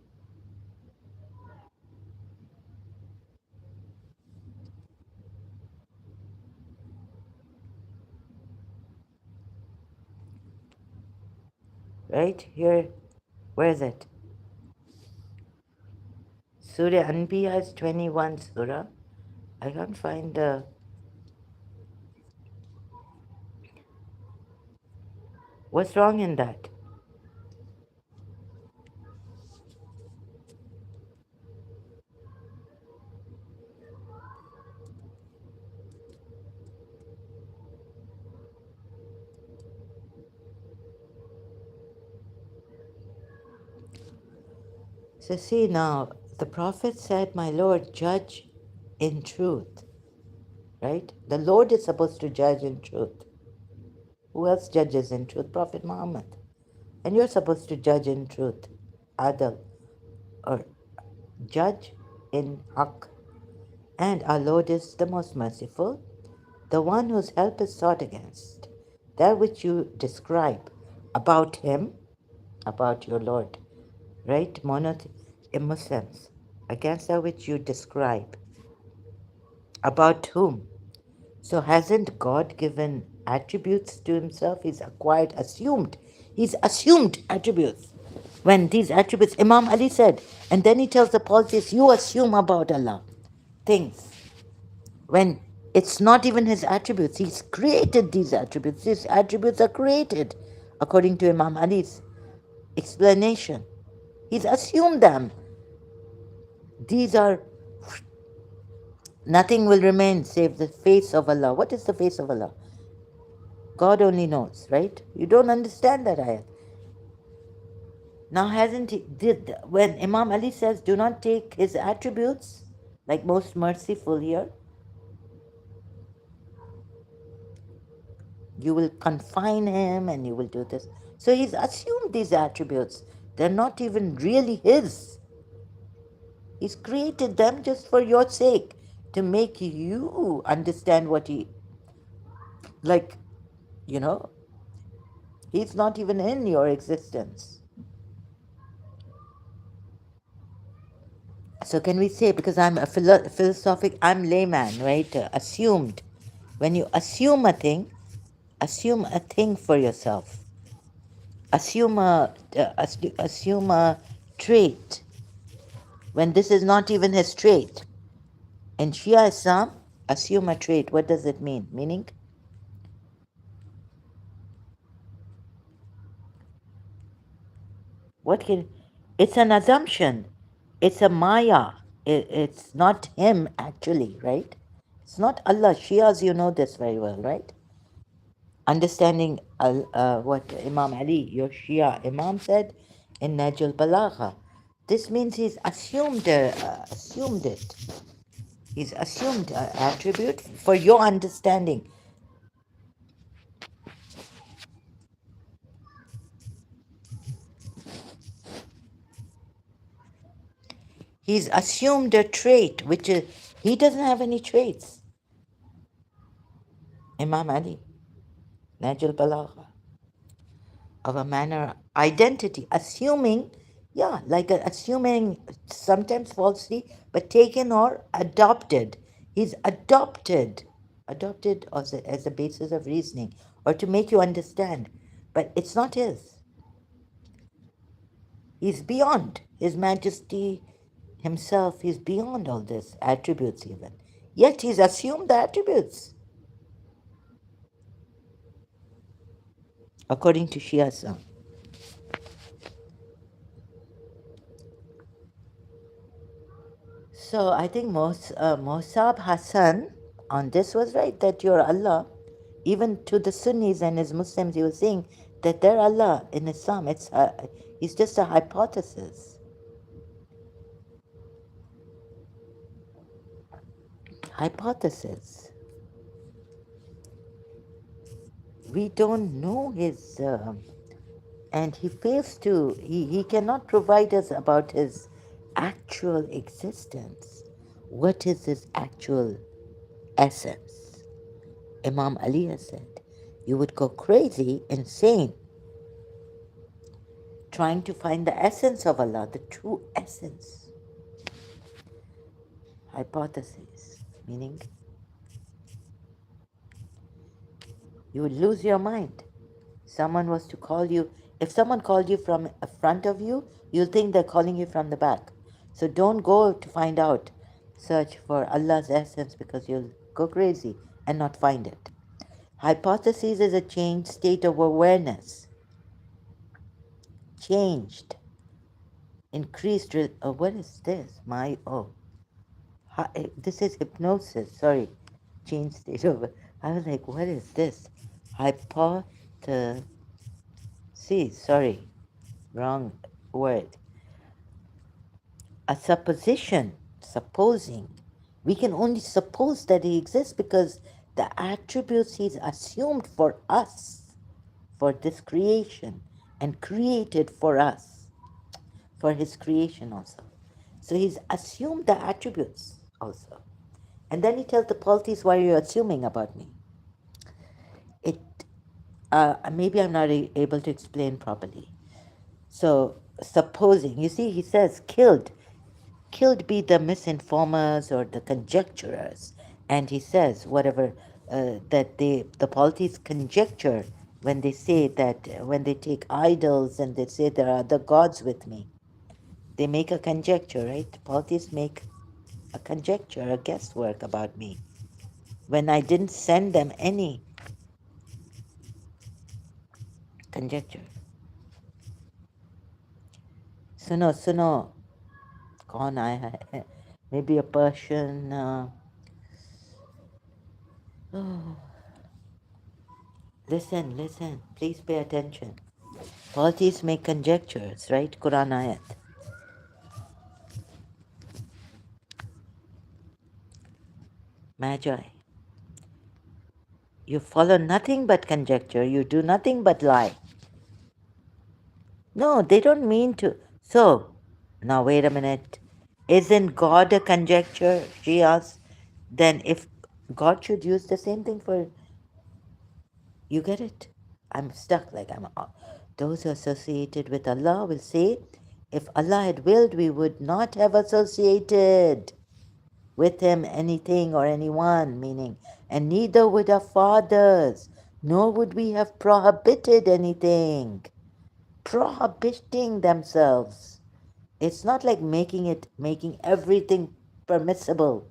Right here, where is it? Surah Anbiya is 21 surah. I can't find the. What's wrong in that? So see now, the Prophet said, "My Lord, judge in truth." Right? The Lord is supposed to judge in truth. Who else judges in truth? Prophet Muhammad. And you're supposed to judge in truth. Adil, or judge in haqq. And our Lord is the most merciful, the one whose help is sought against. That which you describe about him, about your Lord, right? In Muslims, against that which you describe. About whom? So hasn't God given attributes to himself? He's assumed attributes. When these attributes, Imam Ali said, and then he tells the polytheists, you assume about Allah things. When it's not even his attributes, he's created these attributes. These attributes are created according to Imam Ali's explanation. He's assumed them. These are, nothing will remain save the face of Allah. What is the face of Allah? God only knows, right? You don't understand that ayat. Now, hasn't he, when Imam Ali says, do not take his attributes, like most merciful here, you will confine him and you will do this. So he's assumed these attributes. They're not even really his. He's created them just for your sake, to make you understand what like, you know, he's not even in your existence. So can we say, because I'm a I'm layman, right? Assumed. When you assume a thing for yourself. Assume a trait when this is not even his trait. In Shia Islam, assume a trait. What does it mean? Meaning, it's an assumption. It's a maya. It's not him actually, right? It's not Allah. Shias, you know this very well, right? Understanding what Imam Ali, your Shia Imam, said in Najul Balagha. This means he's assumed it. He's assumed attribute for your understanding. He's assumed a trait, which is, he doesn't have any traits. Imam Ali, Najul Balagha, of a manner, identity, assuming, like assuming sometimes falsely, but taken or adopted. He's adopted as a basis of reasoning or to make you understand, but it's not his. He's beyond his majesty himself. He's beyond all this attributes even. Yet he's assumed the attributes according to Shia Islam. So I think Mosab Hassan on this was right, that you're Allah. Even to the Sunnis and his Muslims, he was saying that they're Allah in Islam. It's just a hypothesis. Hypothesis. We don't know his, and he fails to, he cannot provide us about his actual existence. What is his actual essence? Imam Ali has said, you would go crazy, insane, trying to find the essence of Allah, the true essence. Hypothesis, meaning you would lose your mind. Someone was to call you, if someone called you from front of you, you'll think they're calling you from the back. So don't go to find out. Search for Allah's essence because you'll go crazy and not find it. Hypothesis is a changed state of awareness. Changed. Increased. Oh, what is this? This is hypnosis. Sorry. Changed state of. I was like, what is this? Hypothesis. Sorry. Wrong word. A supposition, supposing. We can only suppose that he exists because the attributes he's assumed for us, for this creation, and created for us, for his creation also. So he's assumed the attributes also. And then he tells the polities, why are you assuming about me? It maybe I'm not able to explain properly. So supposing, you see, he says killed. Killed be the misinformers or the conjecturers. And he says whatever that the polities conjecture when they say that, when they take idols and they say there are other gods with me. They make a conjecture, right? Polities make a conjecture, a guesswork about me. When I didn't send them any conjecture. Suno, kaun aaya hai? Maybe a Persian. Listen, please pay attention. Polities make conjectures, right? Quran ayat. Magi. You follow nothing but conjecture. You do nothing but lie. No, they don't mean to. So, now wait a minute. Isn't God a conjecture? She asks. Then if God should use the same thing for, you get it? I'm stuck like those who are associated with Allah will say, if Allah had willed, we would not have associated with him anything or anyone, meaning, and neither would our fathers, nor would we have prohibited anything. Prohibiting themselves. It's not like making everything permissible.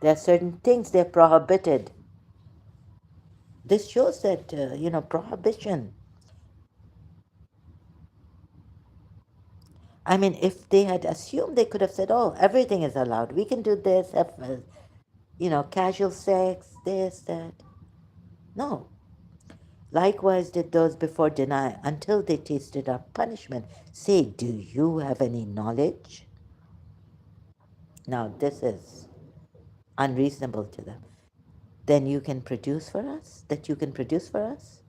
There are certain things they're prohibited. This shows that, prohibition. I mean, if they had assumed, they could have said, oh, everything is allowed. We can do this, have, casual sex, this, that. No. Likewise did those before deny until they tasted our punishment. Say, do you have any knowledge? Now, this is unreasonable to them. Then you can produce for us? That you can produce for us?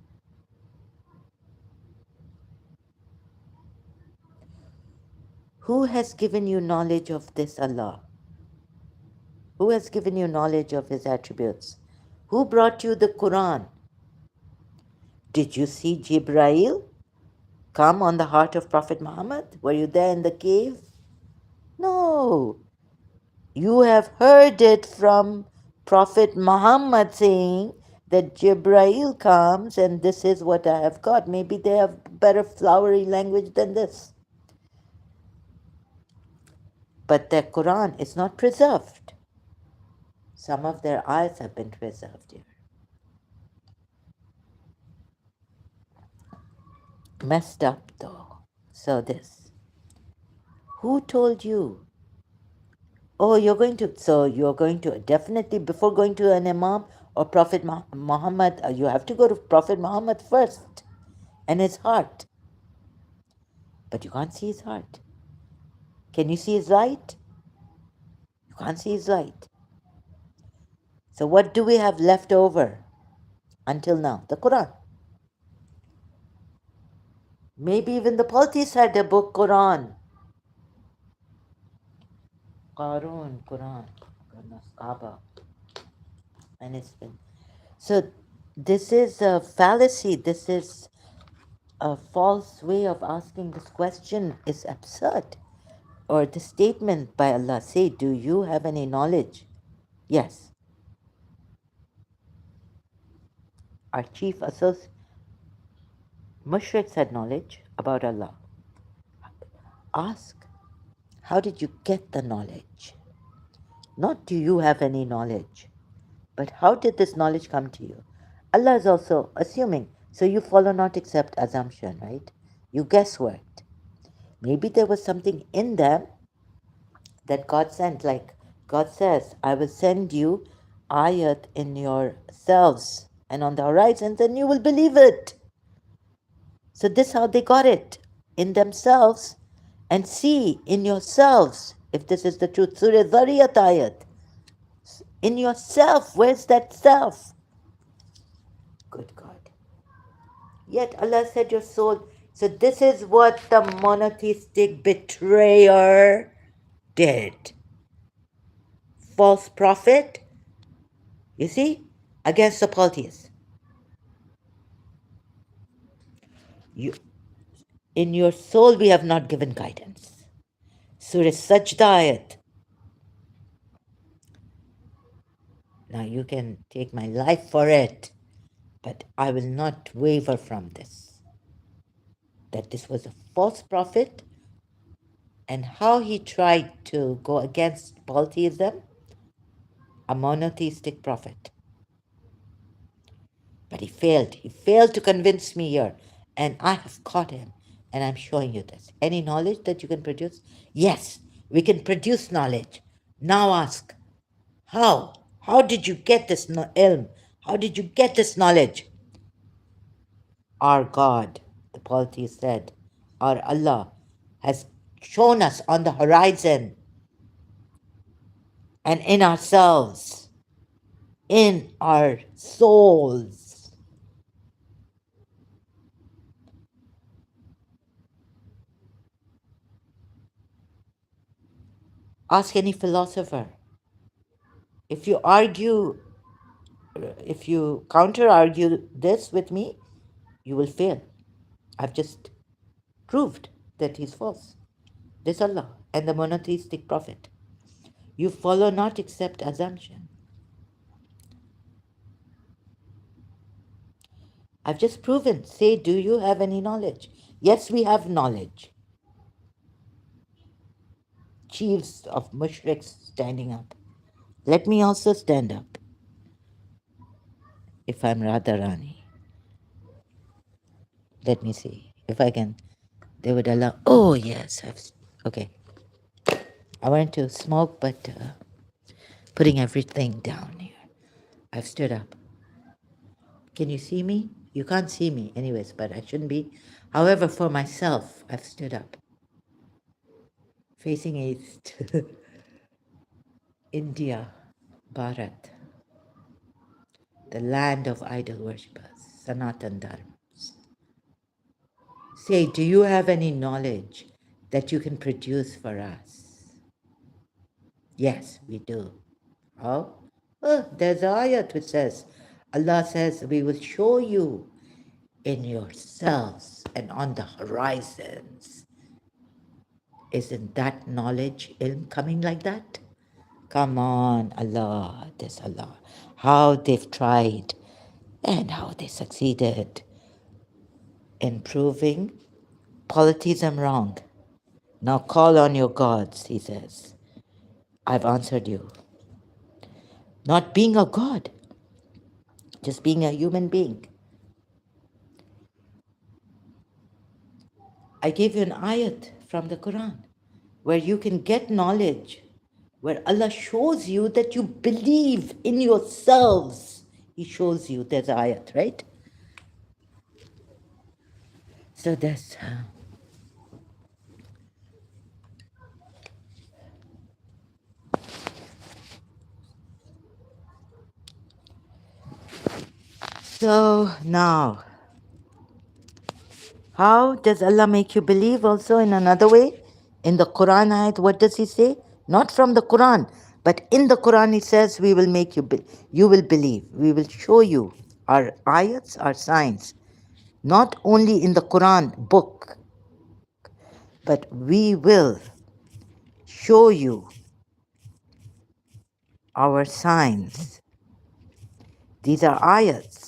Who has given you knowledge of this Allah? Who has given you knowledge of his attributes? Who brought you the Quran? Did you see Jibrail come on the heart of Prophet Muhammad? Were you there in the cave? No. You have heard it from Prophet Muhammad saying that Jibrail comes and this is what I have got. Maybe they have better flowery language than this. But their Quran is not preserved. Some of their ayats have been preserved here. Messed up though. So this. Who told you? Oh, you're going to definitely, before going to an Imam or Prophet Muhammad, you have to go to Prophet Muhammad first and his heart. But you can't see his heart. Can you see his light? You can't see his light. So what do we have left over? until now? The Quran. Maybe even the polytheists had a book, Quran. Quran. Goodness, Kaaba. And it's been. So this is a fallacy. This is a false way of asking this question is absurd. Or the statement by Allah, say, do you have any knowledge? Yes. Our chief associate, mushriks had knowledge about Allah. Ask, how did you get the knowledge? Not do you have any knowledge, but how did this knowledge come to you? Allah is also assuming, so you follow not except assumption, right? You guessworked. Maybe there was something in them that God sent, like God says, I will send you ayat in yourselves and on the horizons, and you will believe it. So this is how they got it, in themselves, and see in yourselves if this is the truth. Surah Dhariyat ayat. In yourself, where's that self? Good God. Yet Allah said your soul. So this is what the monotheistic betrayer did. False prophet, you see, against the polytheists. You, in your soul we have not given guidance. Surah Sajda ayat. Now you can take my life for it, but I will not waver from this. That this was a false prophet, and how he tried to go against polytheism, a monotheistic prophet. But he failed. He failed to convince me here. And I have caught him. And I'm showing you this. Any knowledge that you can produce? Yes, we can produce knowledge. Now ask, how? How did you get this ilm? How did you get this knowledge? Our God, the polytheist said, our Allah has shown us on the horizon and in ourselves, in our souls. Ask any philosopher. If you argue, if you counter argue this with me, you will fail. I've just proved that he's false. This Allah and the monotheistic prophet. You follow not except assumption. I've just proven. Say, do you have any knowledge? Yes, we have knowledge. Chiefs of mushriks standing up. Let me also stand up, if I'm Radharani. Let me see if I can. They would allow. Oh, yes. Okay. I wanted to smoke, but putting everything down here. I've stood up. Can you see me? You can't see me, anyways, but I shouldn't be. However, for myself, I've stood up. Facing east, India, Bharat, the land of idol worshippers, Sanatan Dharmas. Say, do you have any knowledge that you can produce for us? Yes, we do. Oh, there's an ayat which says, Allah says, we will show you in yourselves and on the horizons. Isn't that knowledge ilm coming like that? Come on, Allah, this Allah. How they've tried and how they succeeded in proving polytheism wrong. Now call on your gods, he says. I've answered you. Not being a god, just being a human being. I gave you an ayat from the Quran where you can get knowledge, where Allah shows you that you believe in yourselves. He shows you, there's ayat, right? So that's So now, how does Allah make you believe also in another way? In the Quran ayat, what does He say? Not from the Quran, but in the Quran He says, we will make you, you will believe. We will show you our ayats, our signs. Not only in the Quran book, but we will show you our signs. These are ayats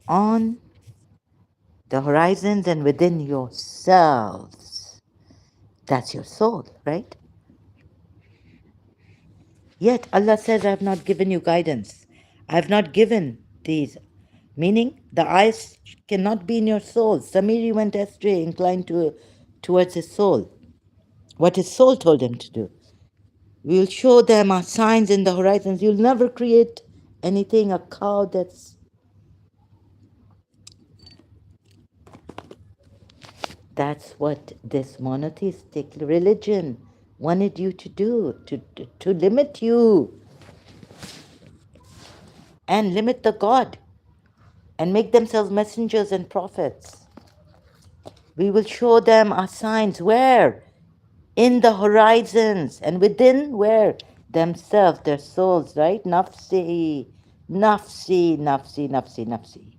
on the horizons and within yourselves. That's your soul, right? Yet Allah says, I have not given you guidance. I have not given these. Meaning, the eyes cannot be in your soul. Samiri went astray, inclined towards his soul. What his soul told him to do. We'll show them our signs in the horizons. You'll never create anything, a cow that's. That's what this monotheistic religion wanted you to do, to limit you and limit the God and make themselves messengers and prophets. We will show them our signs. Where? In the horizons. And within where? Themselves, their souls, right? Nafsi, nafsi, nafsi, nafsi, nafsi.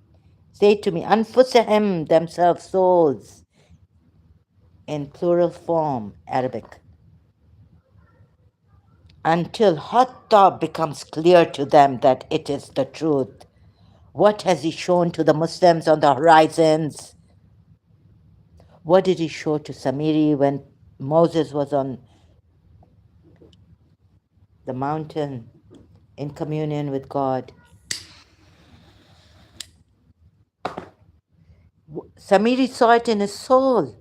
Say to me, anfusahim, themselves, souls, in plural form, Arabic. Until hatta becomes clear to them that it is the truth. What has He shown to the Muslims on the horizons? What did He show to Samiri when Moses was on the mountain in communion with God? Samiri saw it in his soul.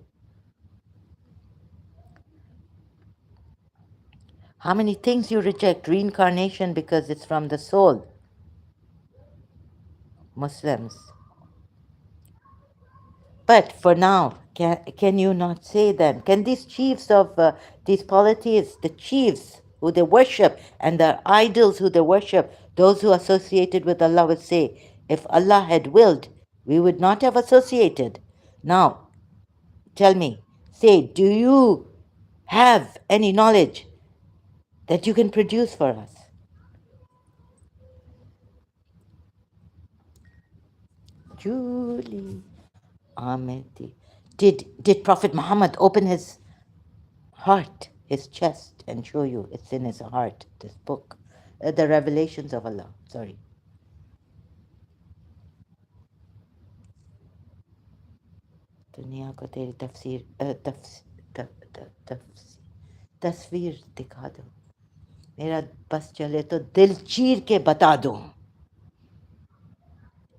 How many things you reject? Reincarnation because it's from the soul. Muslims. But for now, can you not say then? Can these chiefs of these polities, the chiefs who they worship and the idols who they worship, those who associated with Allah would say, if Allah had willed, we would not have associated. Now, tell me, say, do you have any knowledge that you can produce for us? Julie Ahmedi. Did Prophet Muhammad open his heart, his chest, and show you it's in his heart, this book, the revelations of Allah? Sorry. दुनिया को तेरी तफसीर तस्वीर दिखा दो मेरा बस चले तो दिल चीर के बता दो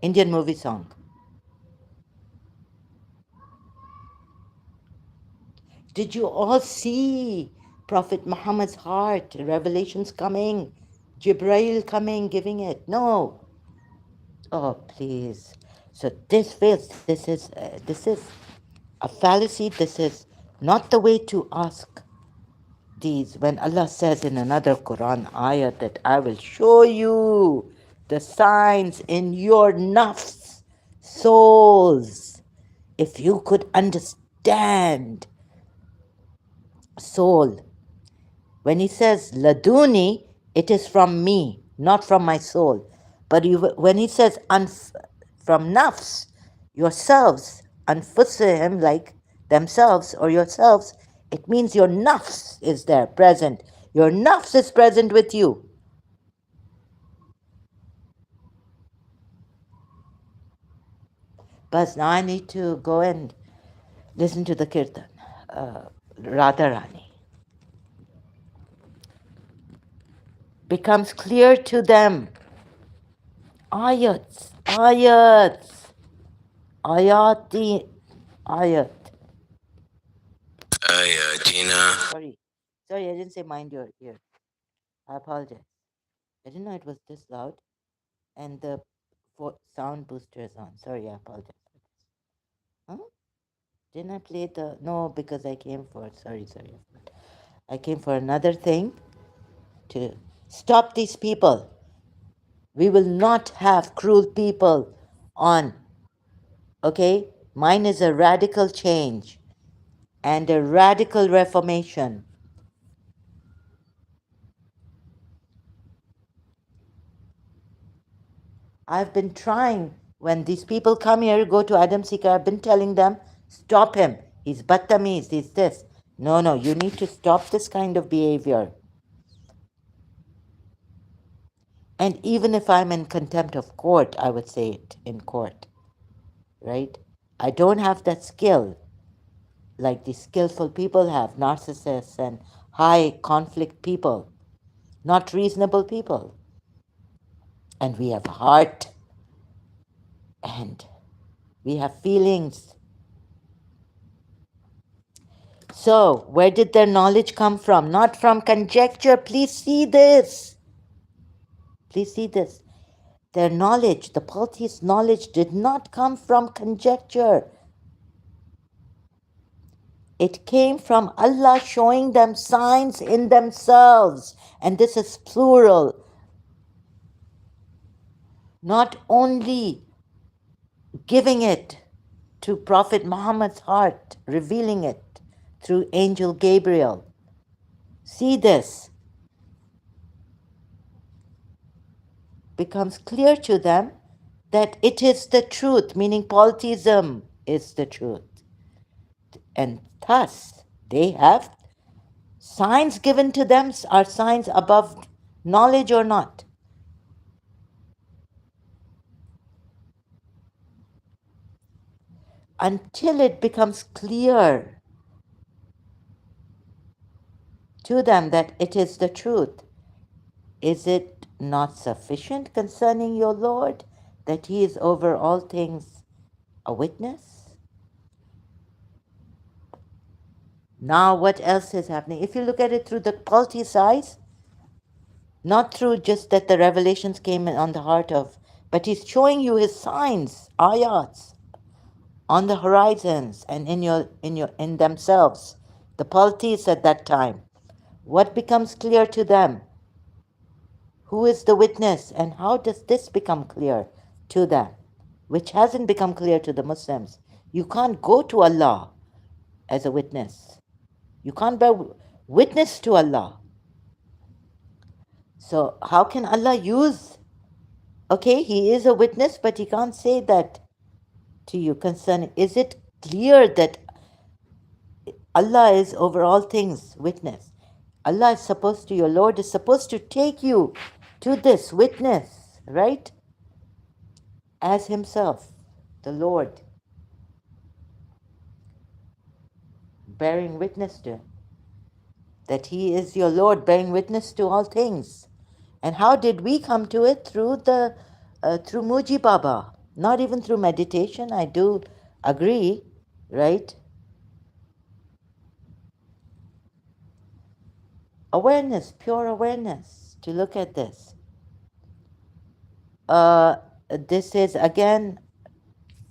Indian movie song. Did you all see Prophet Muhammad's heart, revelations coming, Jibreel coming, giving it? No. Oh, please. So this fails. This is a fallacy. This is not the way to ask these. When Allah says in another Quran ayah that I will show you the signs in your nafs, souls, if you could understand soul. When He says laduni, it is from me, not from my soul. But when He says from nafs, yourselves, anfusihim, like themselves or yourselves, it means your nafs is there, present. Your nafs is present with you. But now I need to go and listen to the kirtan, Radharani. Becomes clear to them. Ayats, ayats, ayati, ayat. Ayatina. Sorry, I didn't say mind your ear. I apologize. I didn't know it was this loud, and the sound booster is on. Sorry, I apologize for this. Huh? Didn't I play the? No, because I came for. Sorry. I came for another thing to stop these people. We will not have cruel people on. Okay? Mine is a radical change and a radical reformation. I've been trying, when these people come here, go to Adam Seeker, I've been telling them, stop him. He's battamiz, he's this. No, no, you need to stop this kind of behavior. And even if I'm in contempt of court, I would say it in court, right? I don't have that skill like the skillful people have, narcissists and high conflict people, not reasonable people. And we have heart and we have feelings. So, where did their knowledge come from? Not from conjecture. Please see this. Please see this. Their knowledge, the polytheist knowledge, did not come from conjecture. It came from Allah showing them signs in themselves. And this is plural. Not only giving it to Prophet Muhammad's heart, revealing it through Angel Gabriel. See this. Becomes clear to them that it is the truth, meaning polytheism is the truth. And thus, they have signs given to them, are signs above knowledge or not. Until it becomes clear to them that it is the truth. Is it not sufficient concerning your Lord that he is over all things a witness? Now what else is happening? If you look at it through the polytheist eyes, not through just that the revelations came on the heart of, but he's showing you his signs, ayats, on the horizons and in themselves. The polytheists at that time. What becomes clear to them? Who is the witness? And how does this become clear to them? Which hasn't become clear to the Muslims. You can't go to Allah as a witness. You can't bear witness to Allah. So how can Allah use? Okay, he is a witness, but he can't say that to you concerning. Is it clear that Allah is over all things witness? Allah is supposed to, your Lord is supposed to take you to this witness, right? As himself, the Lord, bearing witness to him. That he is your Lord, bearing witness to all things. And how did we come to it? Through Muji Baba, not even through meditation. I do agree, right? Awareness, pure awareness, to look at this. This is, again,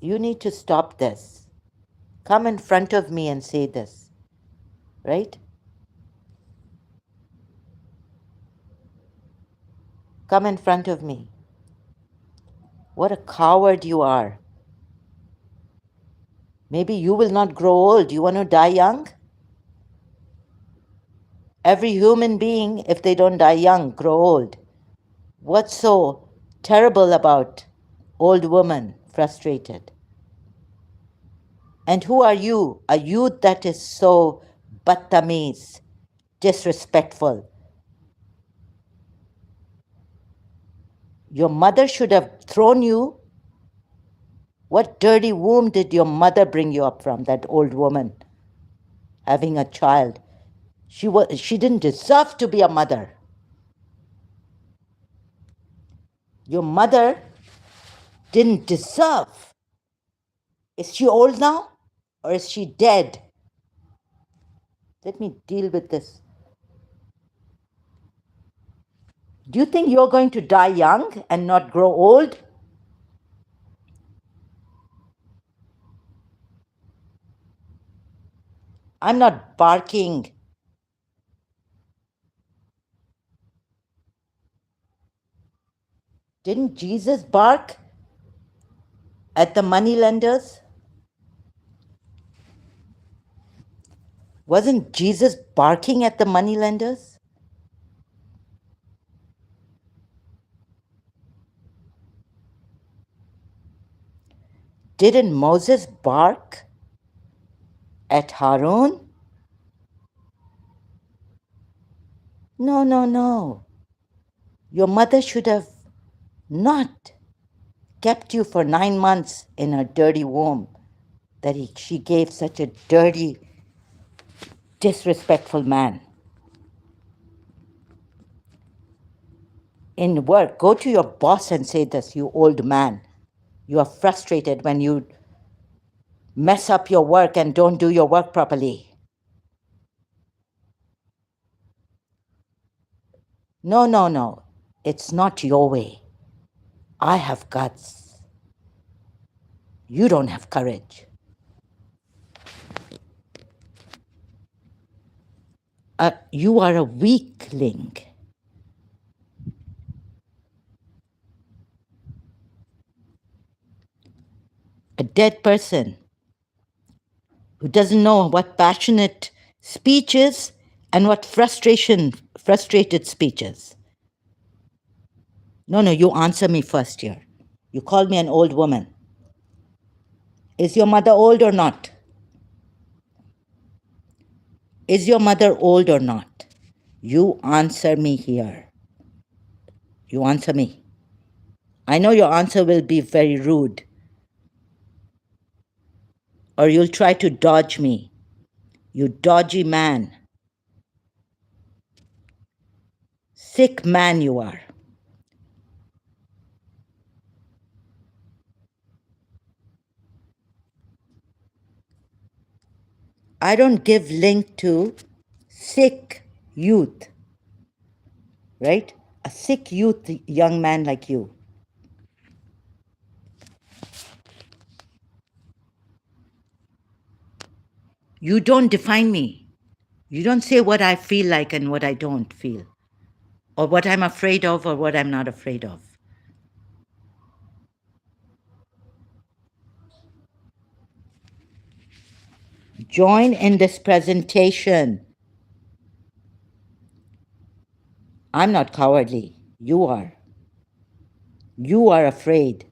you need to stop this. Come in front of me and say this, right? Come in front of me. What a coward you are. Maybe you will not grow old. You want to die young? Every human being, if they don't die young, grow old. What's so terrible about old woman frustrated? And who are you? A youth that is so battamiz, disrespectful. Your mother should have thrown you. What dirty womb did your mother bring you up from, that old woman, having a child? She didn't deserve to be a mother. Your mother didn't deserve. Is she old now? Or is she dead? Let me deal with this. Do you think you're going to die young and not grow old? I'm not barking. Didn't Jesus bark at the moneylenders? Wasn't Jesus barking at the moneylenders? Didn't Moses bark at Harun? No, no, no. Your mother should have not kept you for 9 months in her dirty womb that she gave such a dirty, disrespectful man. In work, go to your boss and say this, you old man. You are frustrated when you mess up your work and don't do your work properly. No, no, no. It's not your way. I have guts. You don't have courage. You are a weakling. A dead person who doesn't know what passionate speech is and what frustrated speech is. No, no, you answer me first here. You called me an old woman. Is your mother old or not? Is your mother old or not? You answer me here. You answer me. I know your answer will be very rude, or you'll try to dodge me. You dodgy man. Sick man you are. I don't give link to sick youth, right? A sick youth young man like you. You don't define me. You don't say what I feel like and what I don't feel, or what I'm afraid of or what I'm not afraid of. Join in this presentation. I'm not cowardly. You are. You are afraid.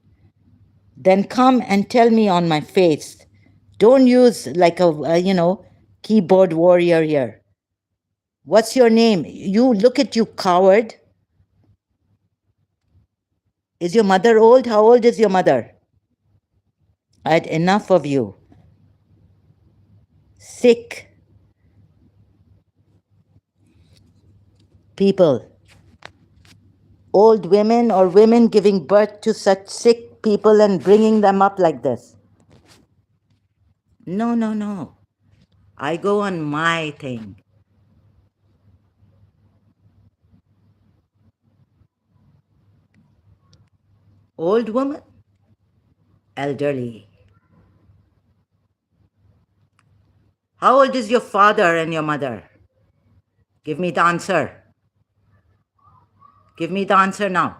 Then come and tell me on my face. Don't use like a keyboard warrior here. What's your name? You look at you, coward. Is your mother old? How old is your mother? I had enough of you. Sick people. Old women or women giving birth to such sick people and bringing them up like this. No, no, no. I go on my thing. Old woman? Elderly. How old is your father and your mother? Give me the answer. Give me the answer now.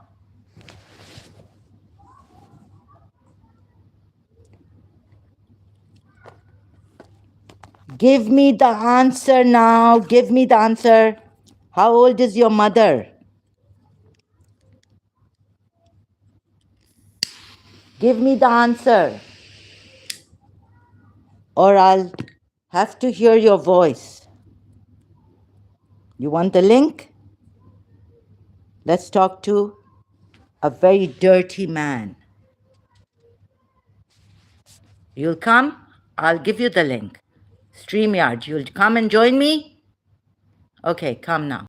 Give me the answer now. Give me the answer. How old is your mother? Give me the answer. Or I'll have to hear your voice. You want the link? Let's talk to a very dirty man. You'll come? I'll give you the link. StreamYard, you'll come and join me? Okay, come now.